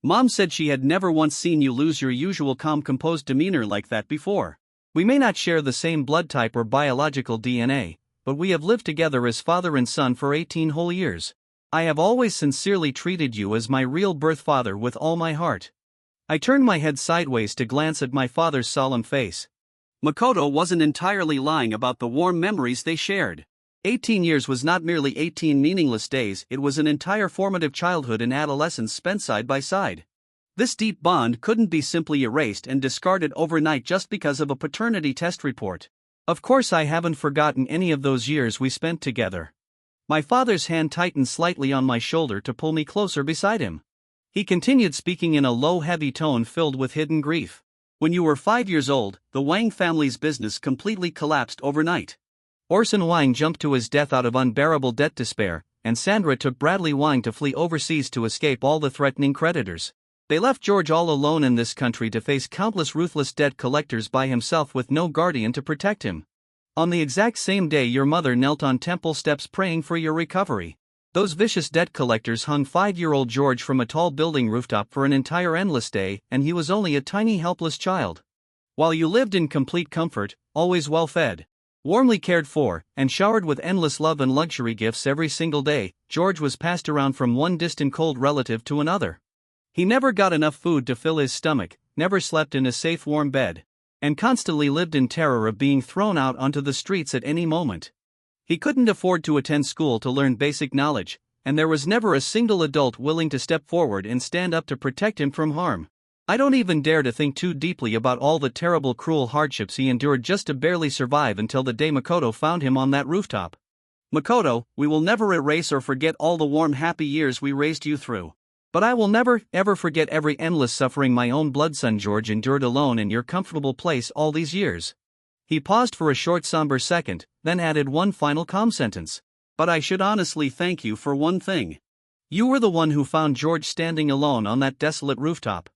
Mom said she had never once seen you lose your usual calm, composed demeanor like that before. We may not share the same blood type or biological DNA, but we have lived together as father and son for 18 whole years. I have always sincerely treated you as my real birth father with all my heart. I turned my head sideways to glance at my father's solemn face. Makoto wasn't entirely lying about the warm memories they shared. 18 years was not merely 18 meaningless days, it was an entire formative childhood and adolescence spent side by side. This deep bond couldn't be simply erased and discarded overnight just because of a paternity test report. Of course, I haven't forgotten any of those years we spent together. My father's hand tightened slightly on my shoulder to pull me closer beside him. He continued speaking in a low, heavy tone filled with hidden grief. When you were 5 years old, the Wang family's business completely collapsed overnight. Orson Wang jumped to his death out of unbearable debt despair, and Sandra took Bradley Wang to flee overseas to escape all the threatening creditors. They left George all alone in this country to face countless ruthless debt collectors by himself with no guardian to protect him. On the exact same day, your mother knelt on temple steps praying for your recovery. Those vicious debt collectors hung 5-year-old George from a tall building rooftop for an entire endless day, and he was only a tiny helpless child. While you lived in complete comfort, always well-fed, warmly cared for, and showered with endless love and luxury gifts every single day, George was passed around from one distant cold relative to another. He never got enough food to fill his stomach, never slept in a safe warm bed, and constantly lived in terror of being thrown out onto the streets at any moment. He couldn't afford to attend school to learn basic knowledge, and there was never a single adult willing to step forward and stand up to protect him from harm. I don't even dare to think too deeply about all the terrible, cruel hardships he endured just to barely survive until the day Makoto found him on that rooftop. Makoto, we will never erase or forget all the warm, happy years we raised you through. But I will never, ever forget every endless suffering my own blood son George endured alone in your comfortable place all these years. He paused for a short somber second, then added one final calm sentence. But I should honestly thank you for one thing. You were the one who found George standing alone on that desolate rooftop.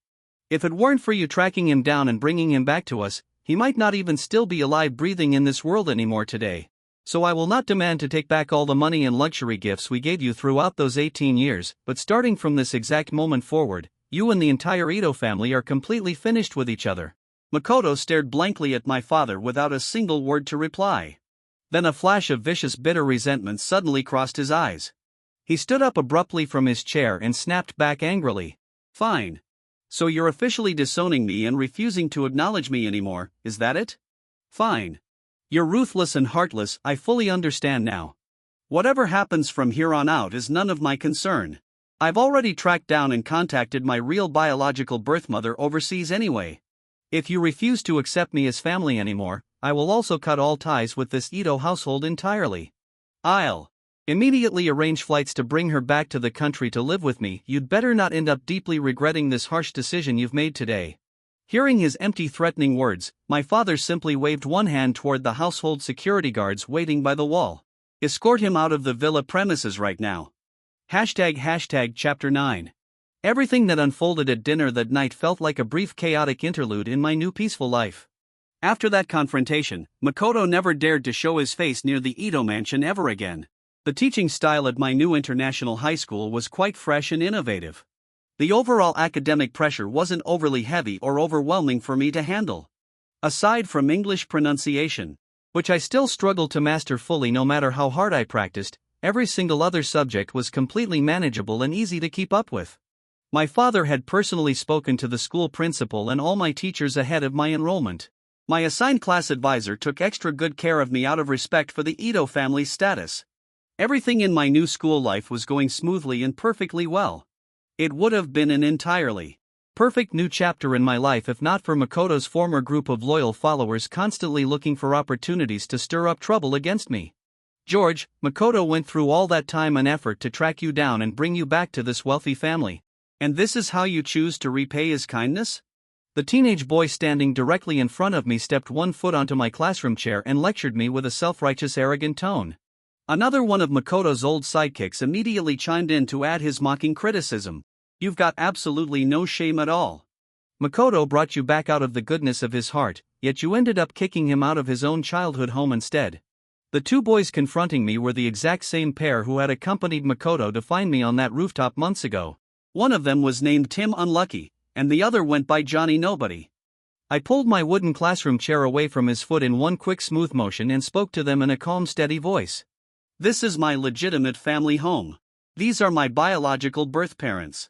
If it weren't for you tracking him down and bringing him back to us, he might not even still be alive breathing in this world anymore today. So I will not demand to take back all the money and luxury gifts we gave you throughout those 18 years, but starting from this exact moment forward, you and the entire Ito family are completely finished with each other. Makoto stared blankly at my father without a single word to reply. Then a flash of vicious, bitter resentment suddenly crossed his eyes. He stood up abruptly from his chair and snapped back angrily. Fine. So you're officially disowning me and refusing to acknowledge me anymore, is that it? Fine. You're ruthless and heartless, I fully understand now. Whatever happens from here on out is none of my concern. I've already tracked down and contacted my real biological birth mother overseas anyway. If you refuse to accept me as family anymore, I will also cut all ties with this Ito household entirely. I'll immediately arrange flights to bring her back to the country to live with me. You'd better not end up deeply regretting this harsh decision you've made today. Hearing his empty, threatening words, my father simply waved one hand toward the household security guards waiting by the wall. Escort him out of the villa premises right now. Chapter 9. Everything that unfolded at dinner that night felt like a brief chaotic interlude in my new peaceful life. After that confrontation, Makoto never dared to show his face near the Ito mansion ever again. The teaching style at my new international high school was quite fresh and innovative. The overall academic pressure wasn't overly heavy or overwhelming for me to handle. Aside from English pronunciation, which I still struggled to master fully no matter how hard I practiced, every single other subject was completely manageable and easy to keep up with. My father had personally spoken to the school principal and all my teachers ahead of my enrollment. My assigned class advisor took extra good care of me out of respect for the Ito family's status. Everything in my new school life was going smoothly and perfectly well. It would have been an entirely perfect new chapter in my life if not for Makoto's former group of loyal followers constantly looking for opportunities to stir up trouble against me. George, Makoto went through all that time and effort to track you down and bring you back to this wealthy family. And this is how you choose to repay his kindness? The teenage boy standing directly in front of me stepped one foot onto my classroom chair and lectured me with a self-righteous arrogant tone. Another one of Makoto's old sidekicks immediately chimed in to add his mocking criticism. You've got absolutely no shame at all. Makoto brought you back out of the goodness of his heart, yet you ended up kicking him out of his own childhood home instead. The two boys confronting me were the exact same pair who had accompanied Makoto to find me on that rooftop months ago. One of them was named Tim Unlucky, and the other went by Johnny Nobody. I pulled my wooden classroom chair away from his foot in one quick smooth motion and spoke to them in a calm steady voice. This is my legitimate family home. These are my biological birth parents.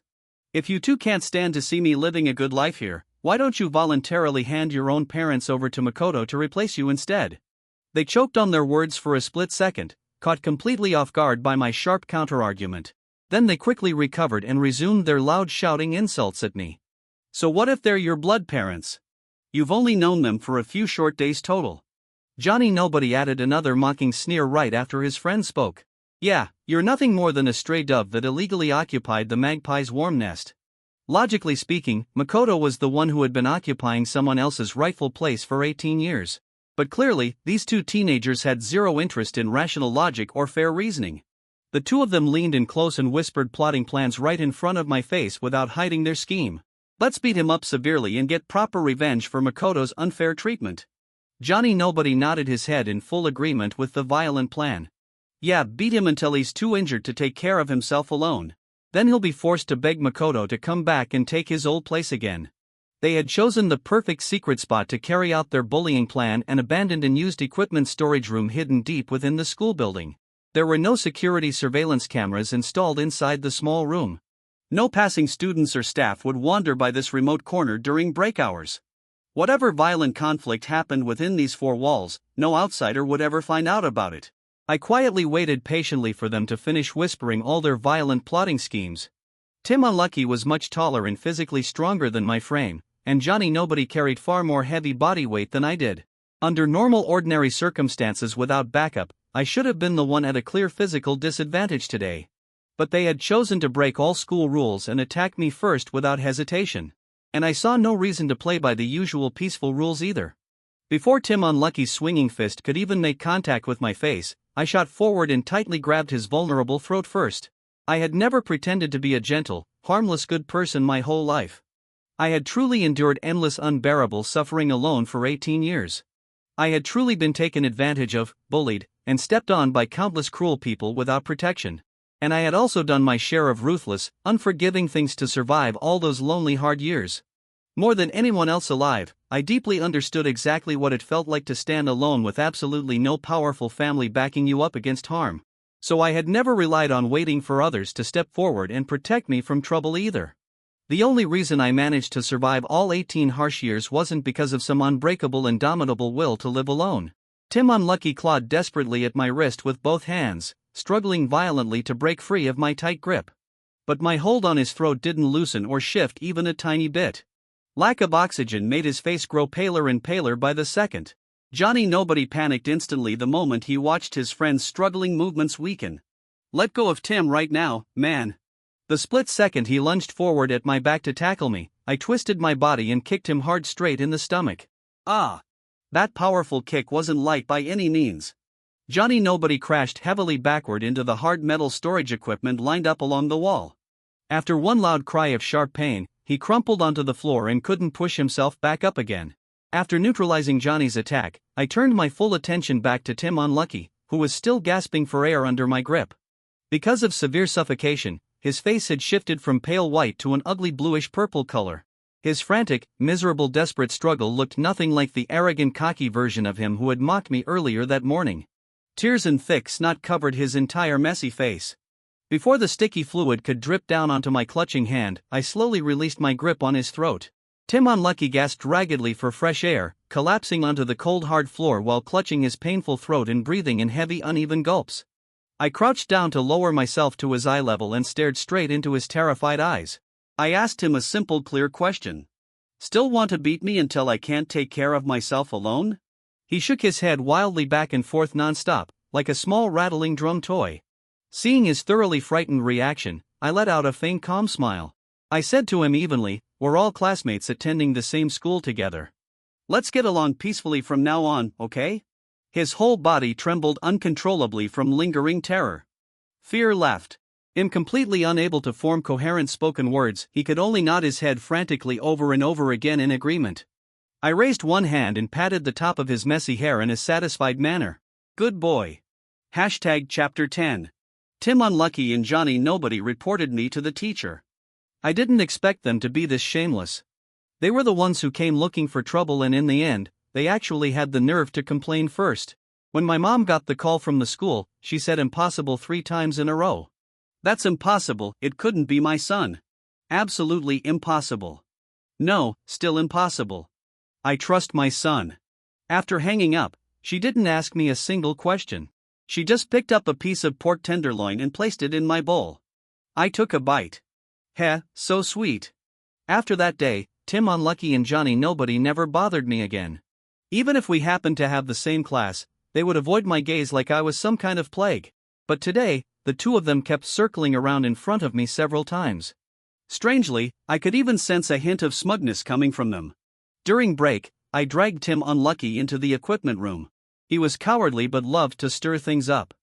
If you two can't stand to see me living a good life here, why don't you voluntarily hand your own parents over to Makoto to replace you instead? They choked on their words for a split second, caught completely off guard by my sharp counterargument. Then they quickly recovered and resumed their loud shouting insults at me. So what if they're your blood parents? You've only known them for a few short days total. Johnny Nobody added another mocking sneer right after his friend spoke. Yeah, you're nothing more than a stray dove that illegally occupied the magpie's warm nest. Logically speaking, Makoto was the one who had been occupying someone else's rightful place for 18 years. But clearly, these two teenagers had zero interest in rational logic or fair reasoning. The two of them leaned in close and whispered plotting plans right in front of my face without hiding their scheme. Let's beat him up severely and get proper revenge for Makoto's unfair treatment. Johnny Nobody nodded his head in full agreement with the violent plan. Yeah, beat him until he's too injured to take care of himself alone. Then he'll be forced to beg Makoto to come back and take his old place again. They had chosen the perfect secret spot to carry out their bullying plan, an abandoned and used equipment storage room hidden deep within the school building. There were no security surveillance cameras installed inside the small room. No passing students or staff would wander by this remote corner during break hours. Whatever violent conflict happened within these four walls, no outsider would ever find out about it. I quietly waited patiently for them to finish whispering all their violent plotting schemes. Tim Unlucky was much taller and physically stronger than my frame, and Johnny Nobody carried far more heavy body weight than I did. Under normal ordinary circumstances without backup, I should have been the one at a clear physical disadvantage today. But they had chosen to break all school rules and attack me first without hesitation. And I saw no reason to play by the usual peaceful rules either. Before Tim Unlucky's swinging fist could even make contact with my face, I shot forward and tightly grabbed his vulnerable throat first. I had never pretended to be a gentle, harmless good person my whole life. I had truly endured endless unbearable suffering alone for 18 years. I had truly been taken advantage of, bullied, and stepped on by countless cruel people without protection. And I had also done my share of ruthless, unforgiving things to survive all those lonely hard years. More than anyone else alive, I deeply understood exactly what it felt like to stand alone with absolutely no powerful family backing you up against harm. So I had never relied on waiting for others to step forward and protect me from trouble either. The only reason I managed to survive all 18 harsh years wasn't because of some unbreakable indomitable will to live alone. Tim Unlucky clawed desperately at my wrist with both hands, struggling violently to break free of my tight grip. But my hold on his throat didn't loosen or shift even a tiny bit. Lack of oxygen made his face grow paler and paler by the second. Johnny Nobody panicked instantly the moment he watched his friend's struggling movements weaken. Let go of Tim right now, man. The split second he lunged forward at my back to tackle me, I twisted my body and kicked him hard straight in the stomach. Ah! That powerful kick wasn't light by any means. Johnny Nobody crashed heavily backward into the hard metal storage equipment lined up along the wall. After one loud cry of sharp pain, he crumpled onto the floor and couldn't push himself back up again. After neutralizing Johnny's attack, I turned my full attention back to Tim Unlucky, who was still gasping for air under my grip. Because of severe suffocation, his face had shifted from pale white to an ugly bluish-purple color. His frantic, miserable, desperate struggle looked nothing like the arrogant, cocky version of him who had mocked me earlier that morning. Tears and thick snot covered his entire messy face. Before the sticky fluid could drip down onto my clutching hand, I slowly released my grip on his throat. Tim Unlucky gasped raggedly for fresh air, collapsing onto the cold hard floor while clutching his painful throat and breathing in heavy uneven gulps. I crouched down to lower myself to his eye level and stared straight into his terrified eyes. I asked him a simple, clear question. Still want to beat me until I can't take care of myself alone? He shook his head wildly back and forth nonstop, like a small rattling drum toy. Seeing his thoroughly frightened reaction, I let out a faint calm smile. I said to him evenly, "We're all classmates attending the same school together. Let's get along peacefully from now on, okay?" His whole body trembled uncontrollably from lingering terror. Fear left him completely unable to form coherent spoken words. He could only nod his head frantically over and over again in agreement. I raised one hand and patted the top of his messy hair in a satisfied manner. "Good boy." Chapter 10. Tim Unlucky and Johnny Nobody reported me to the teacher. I didn't expect them to be this shameless. They were the ones who came looking for trouble, and in the end, they actually had the nerve to complain first. When my mom got the call from the school, she said impossible 3 times in a row. "That's impossible, it couldn't be my son. Absolutely impossible. No, still impossible. I trust my son." After hanging up, she didn't ask me a single question. She just picked up a piece of pork tenderloin and placed it in my bowl. I took a bite. Heh, so sweet. After that day, Tim Unlucky and Johnny Nobody never bothered me again. Even if we happened to have the same class, they would avoid my gaze like I was some kind of plague. But today, the two of them kept circling around in front of me several times. Strangely, I could even sense a hint of smugness coming from them. During break, I dragged Tim Unlucky into the equipment room. He was cowardly but loved to stir things up.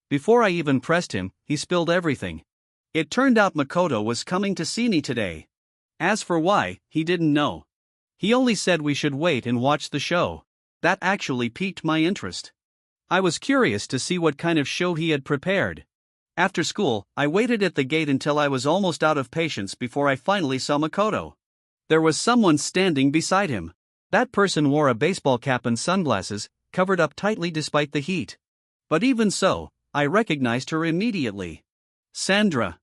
Before I even pressed him, he spilled everything. It turned out Makoto was coming to see me today. As for why, he didn't know. He only said we should wait and watch the show. That actually piqued my interest. I was curious to see what kind of show he had prepared. After school, I waited at the gate until I was almost out of patience before I finally saw Makoto. There was someone standing beside him. That person wore a baseball cap and sunglasses, covered up tightly despite the heat. But even so, I recognized her immediately. Sandra.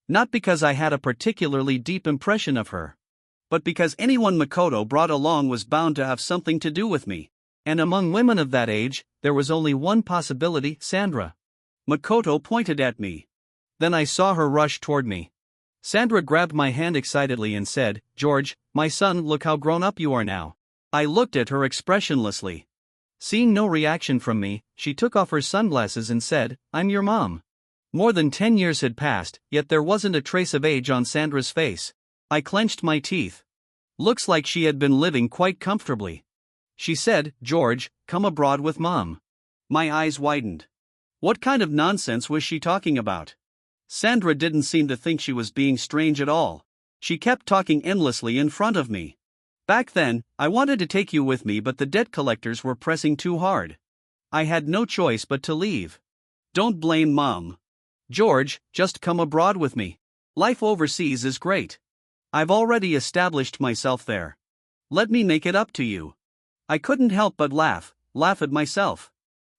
Not because I had a particularly deep impression of her, but because anyone Makoto brought along was bound to have something to do with me. And among women of that age, there was only one possibility: Sandra. Makoto pointed at me. Then I saw her rush toward me. Sandra grabbed my hand excitedly and said, "George, my son, look how grown up you are now." I looked at her expressionlessly. Seeing no reaction from me, she took off her sunglasses and said, "I'm your mom." More than 10 years had passed, yet there wasn't a trace of age on Sandra's face. I clenched my teeth. Looks like she had been living quite comfortably. She said, "George, come abroad with Mom." My eyes widened. What kind of nonsense was she talking about? Sandra didn't seem to think she was being strange at all. She kept talking endlessly in front of me. "Back then, I wanted to take you with me, but the debt collectors were pressing too hard. I had no choice but to leave. Don't blame Mom. George, just come abroad with me. Life overseas is great. I've already established myself there. Let me make it up to you." I couldn't help but laugh at myself.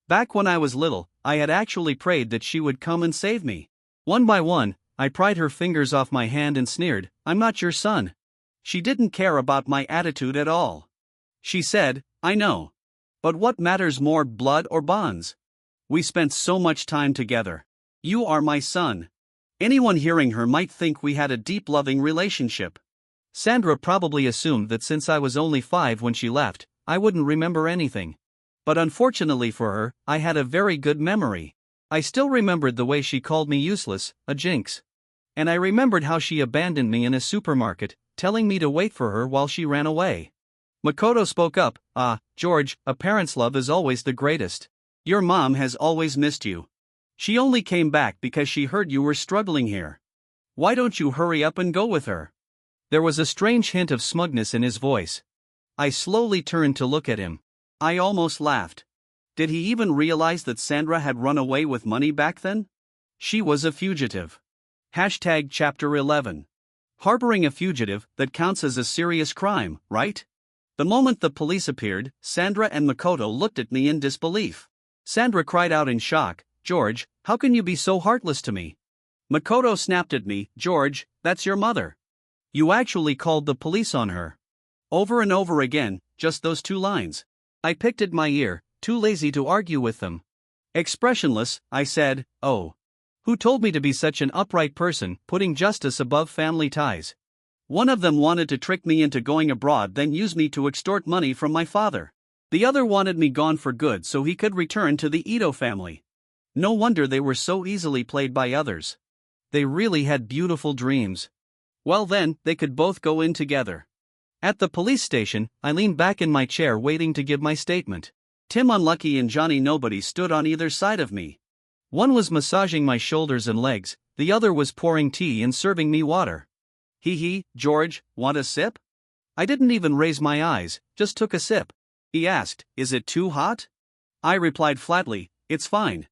Back when I was little, I had actually prayed that she would come and save me. One by one, I pried her fingers off my hand and sneered, "I'm not your son." She didn't care about my attitude at all. She said, "I know. But what matters more, blood or bonds? We spent so much time together. You are my son." Anyone hearing her might think we had a deep loving relationship. Sandra probably assumed that since I was only 5 when she left, I wouldn't remember anything. But unfortunately for her, I had a very good memory. I still remembered the way she called me useless, a jinx. And I remembered how she abandoned me in a supermarket, telling me to wait for her while she ran away. Makoto spoke up, "George, a parent's love is always the greatest. Your mom has always missed you. She only came back because she heard you were struggling here. Why don't you hurry up and go with her?" There was a strange hint of smugness in his voice. I slowly turned to look at him. I almost laughed. Did he even realize that Sandra had run away with money back then? She was a fugitive. Chapter 11. Harboring a fugitive, that counts as a serious crime, right? The moment the police appeared, Sandra and Makoto looked at me in disbelief. Sandra cried out in shock, "George, how can you be so heartless to me?" Makoto snapped at me, "George, that's your mother. You actually called the police on her." Over and over again, just those 2 lines. I picked at my ear, too lazy to argue with them. Expressionless, I said, "Oh. Who told me to be such an upright person, putting justice above family ties?" One of them wanted to trick me into going abroad, then use me to extort money from my father. The other wanted me gone for good so he could return to the Ito family. No wonder they were so easily played by others. They really had beautiful dreams. Well then, they could both go in together. At the police station, I leaned back in my chair waiting to give my statement. Tim Unlucky and Johnny Nobody stood on either side of me. One was massaging my shoulders and legs, the other was pouring tea and serving me water. Hee, George, want a sip? I didn't even raise my eyes, just took a sip. He asked, is it too hot? I replied flatly, it's fine.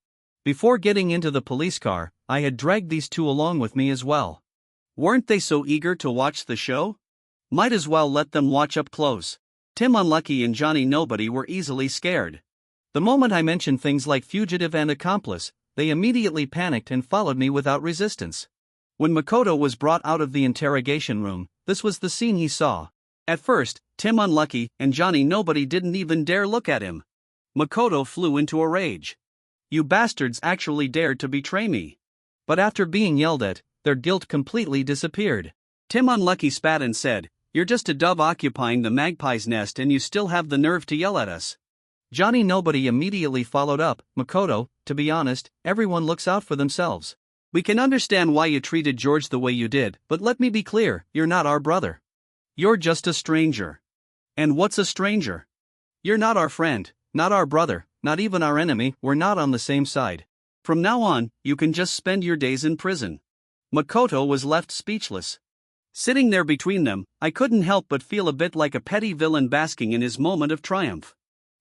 Before getting into the police car, I had dragged these two along with me as well. Weren't they so eager to watch the show? Might as well let them watch up close. Tim Unlucky and Johnny Nobody were easily scared. The moment I mentioned things like fugitive and accomplice, they immediately panicked and followed me without resistance. When Makoto was brought out of the interrogation room, this was the scene he saw. At first, Tim Unlucky and Johnny Nobody didn't even dare look at him. Makoto flew into a rage. You bastards actually dared to betray me. But after being yelled at, their guilt completely disappeared. Tim Unlucky spat and said, you're just a dove occupying the magpie's nest and you still have the nerve to yell at us. Johnny Nobody immediately followed up, Makoto, to be honest, everyone looks out for themselves. We can understand why you treated George the way you did, but let me be clear, you're not our brother. You're just a stranger. And what's a stranger? You're not our friend, not our brother, not even our enemy, we're not on the same side. From now on, you can just spend your days in prison. Makoto was left speechless. Sitting there between them, I couldn't help but feel a bit like a petty villain basking in his moment of triumph.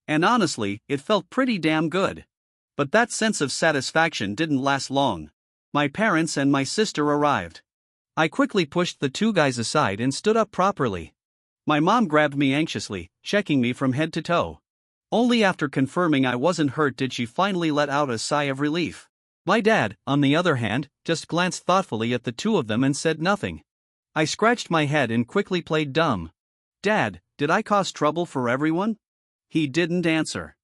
And honestly, it felt pretty damn good. But that sense of satisfaction didn't last long. My parents and my sister arrived. I quickly pushed the two guys aside and stood up properly. My mom grabbed me anxiously, checking me from head to toe. Only after confirming I wasn't hurt did she finally let out a sigh of relief. My dad, on the other hand, just glanced thoughtfully at the two of them and said nothing. I scratched my head and quickly played dumb. Dad, did I cause trouble for everyone? He didn't answer.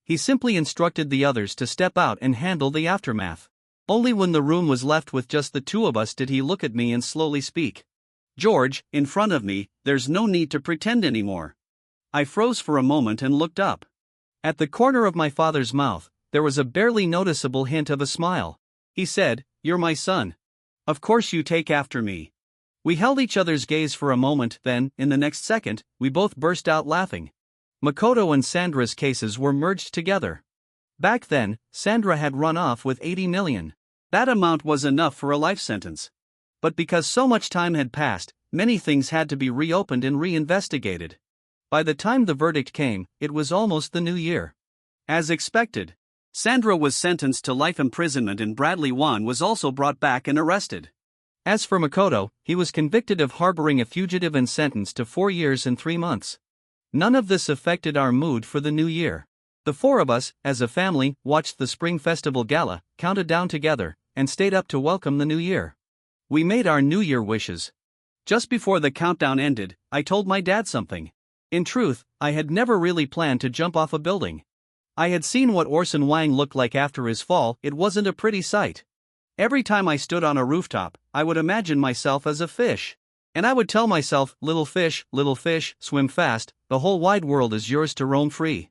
He simply instructed the others to step out and handle the aftermath. Only when the room was left with just the two of us did he look at me and slowly speak. George, in front of me, there's no need to pretend anymore. I froze for a moment and looked up. At the corner of my father's mouth, there was a barely noticeable hint of a smile. He said, you're my son. Of course you take after me. We held each other's gaze for a moment, then, in the next second, we both burst out laughing. Makoto and Sandra's cases were merged together. Back then, Sandra had run off with 80 million. That amount was enough for a life sentence. But because so much time had passed, many things had to be reopened and reinvestigated. By the time the verdict came, it was almost the new year. As expected, Sandra was sentenced to life imprisonment and Bradley Wan was also brought back and arrested. As for Makoto, he was convicted of harboring a fugitive and sentenced to 4 years and 3 months. None of this affected our mood for the new year. The four of us, as a family, watched the Spring Festival Gala, counted down together, and stayed up to welcome the new year. We made our New Year wishes. Just before the countdown ended, I told my dad something. In truth, I had never really planned to jump off a building. I had seen what Orson Wang looked like after his fall, it wasn't a pretty sight. Every time I stood on a rooftop, I would imagine myself as a fish. And I would tell myself, little fish, swim fast, the whole wide world is yours to roam free.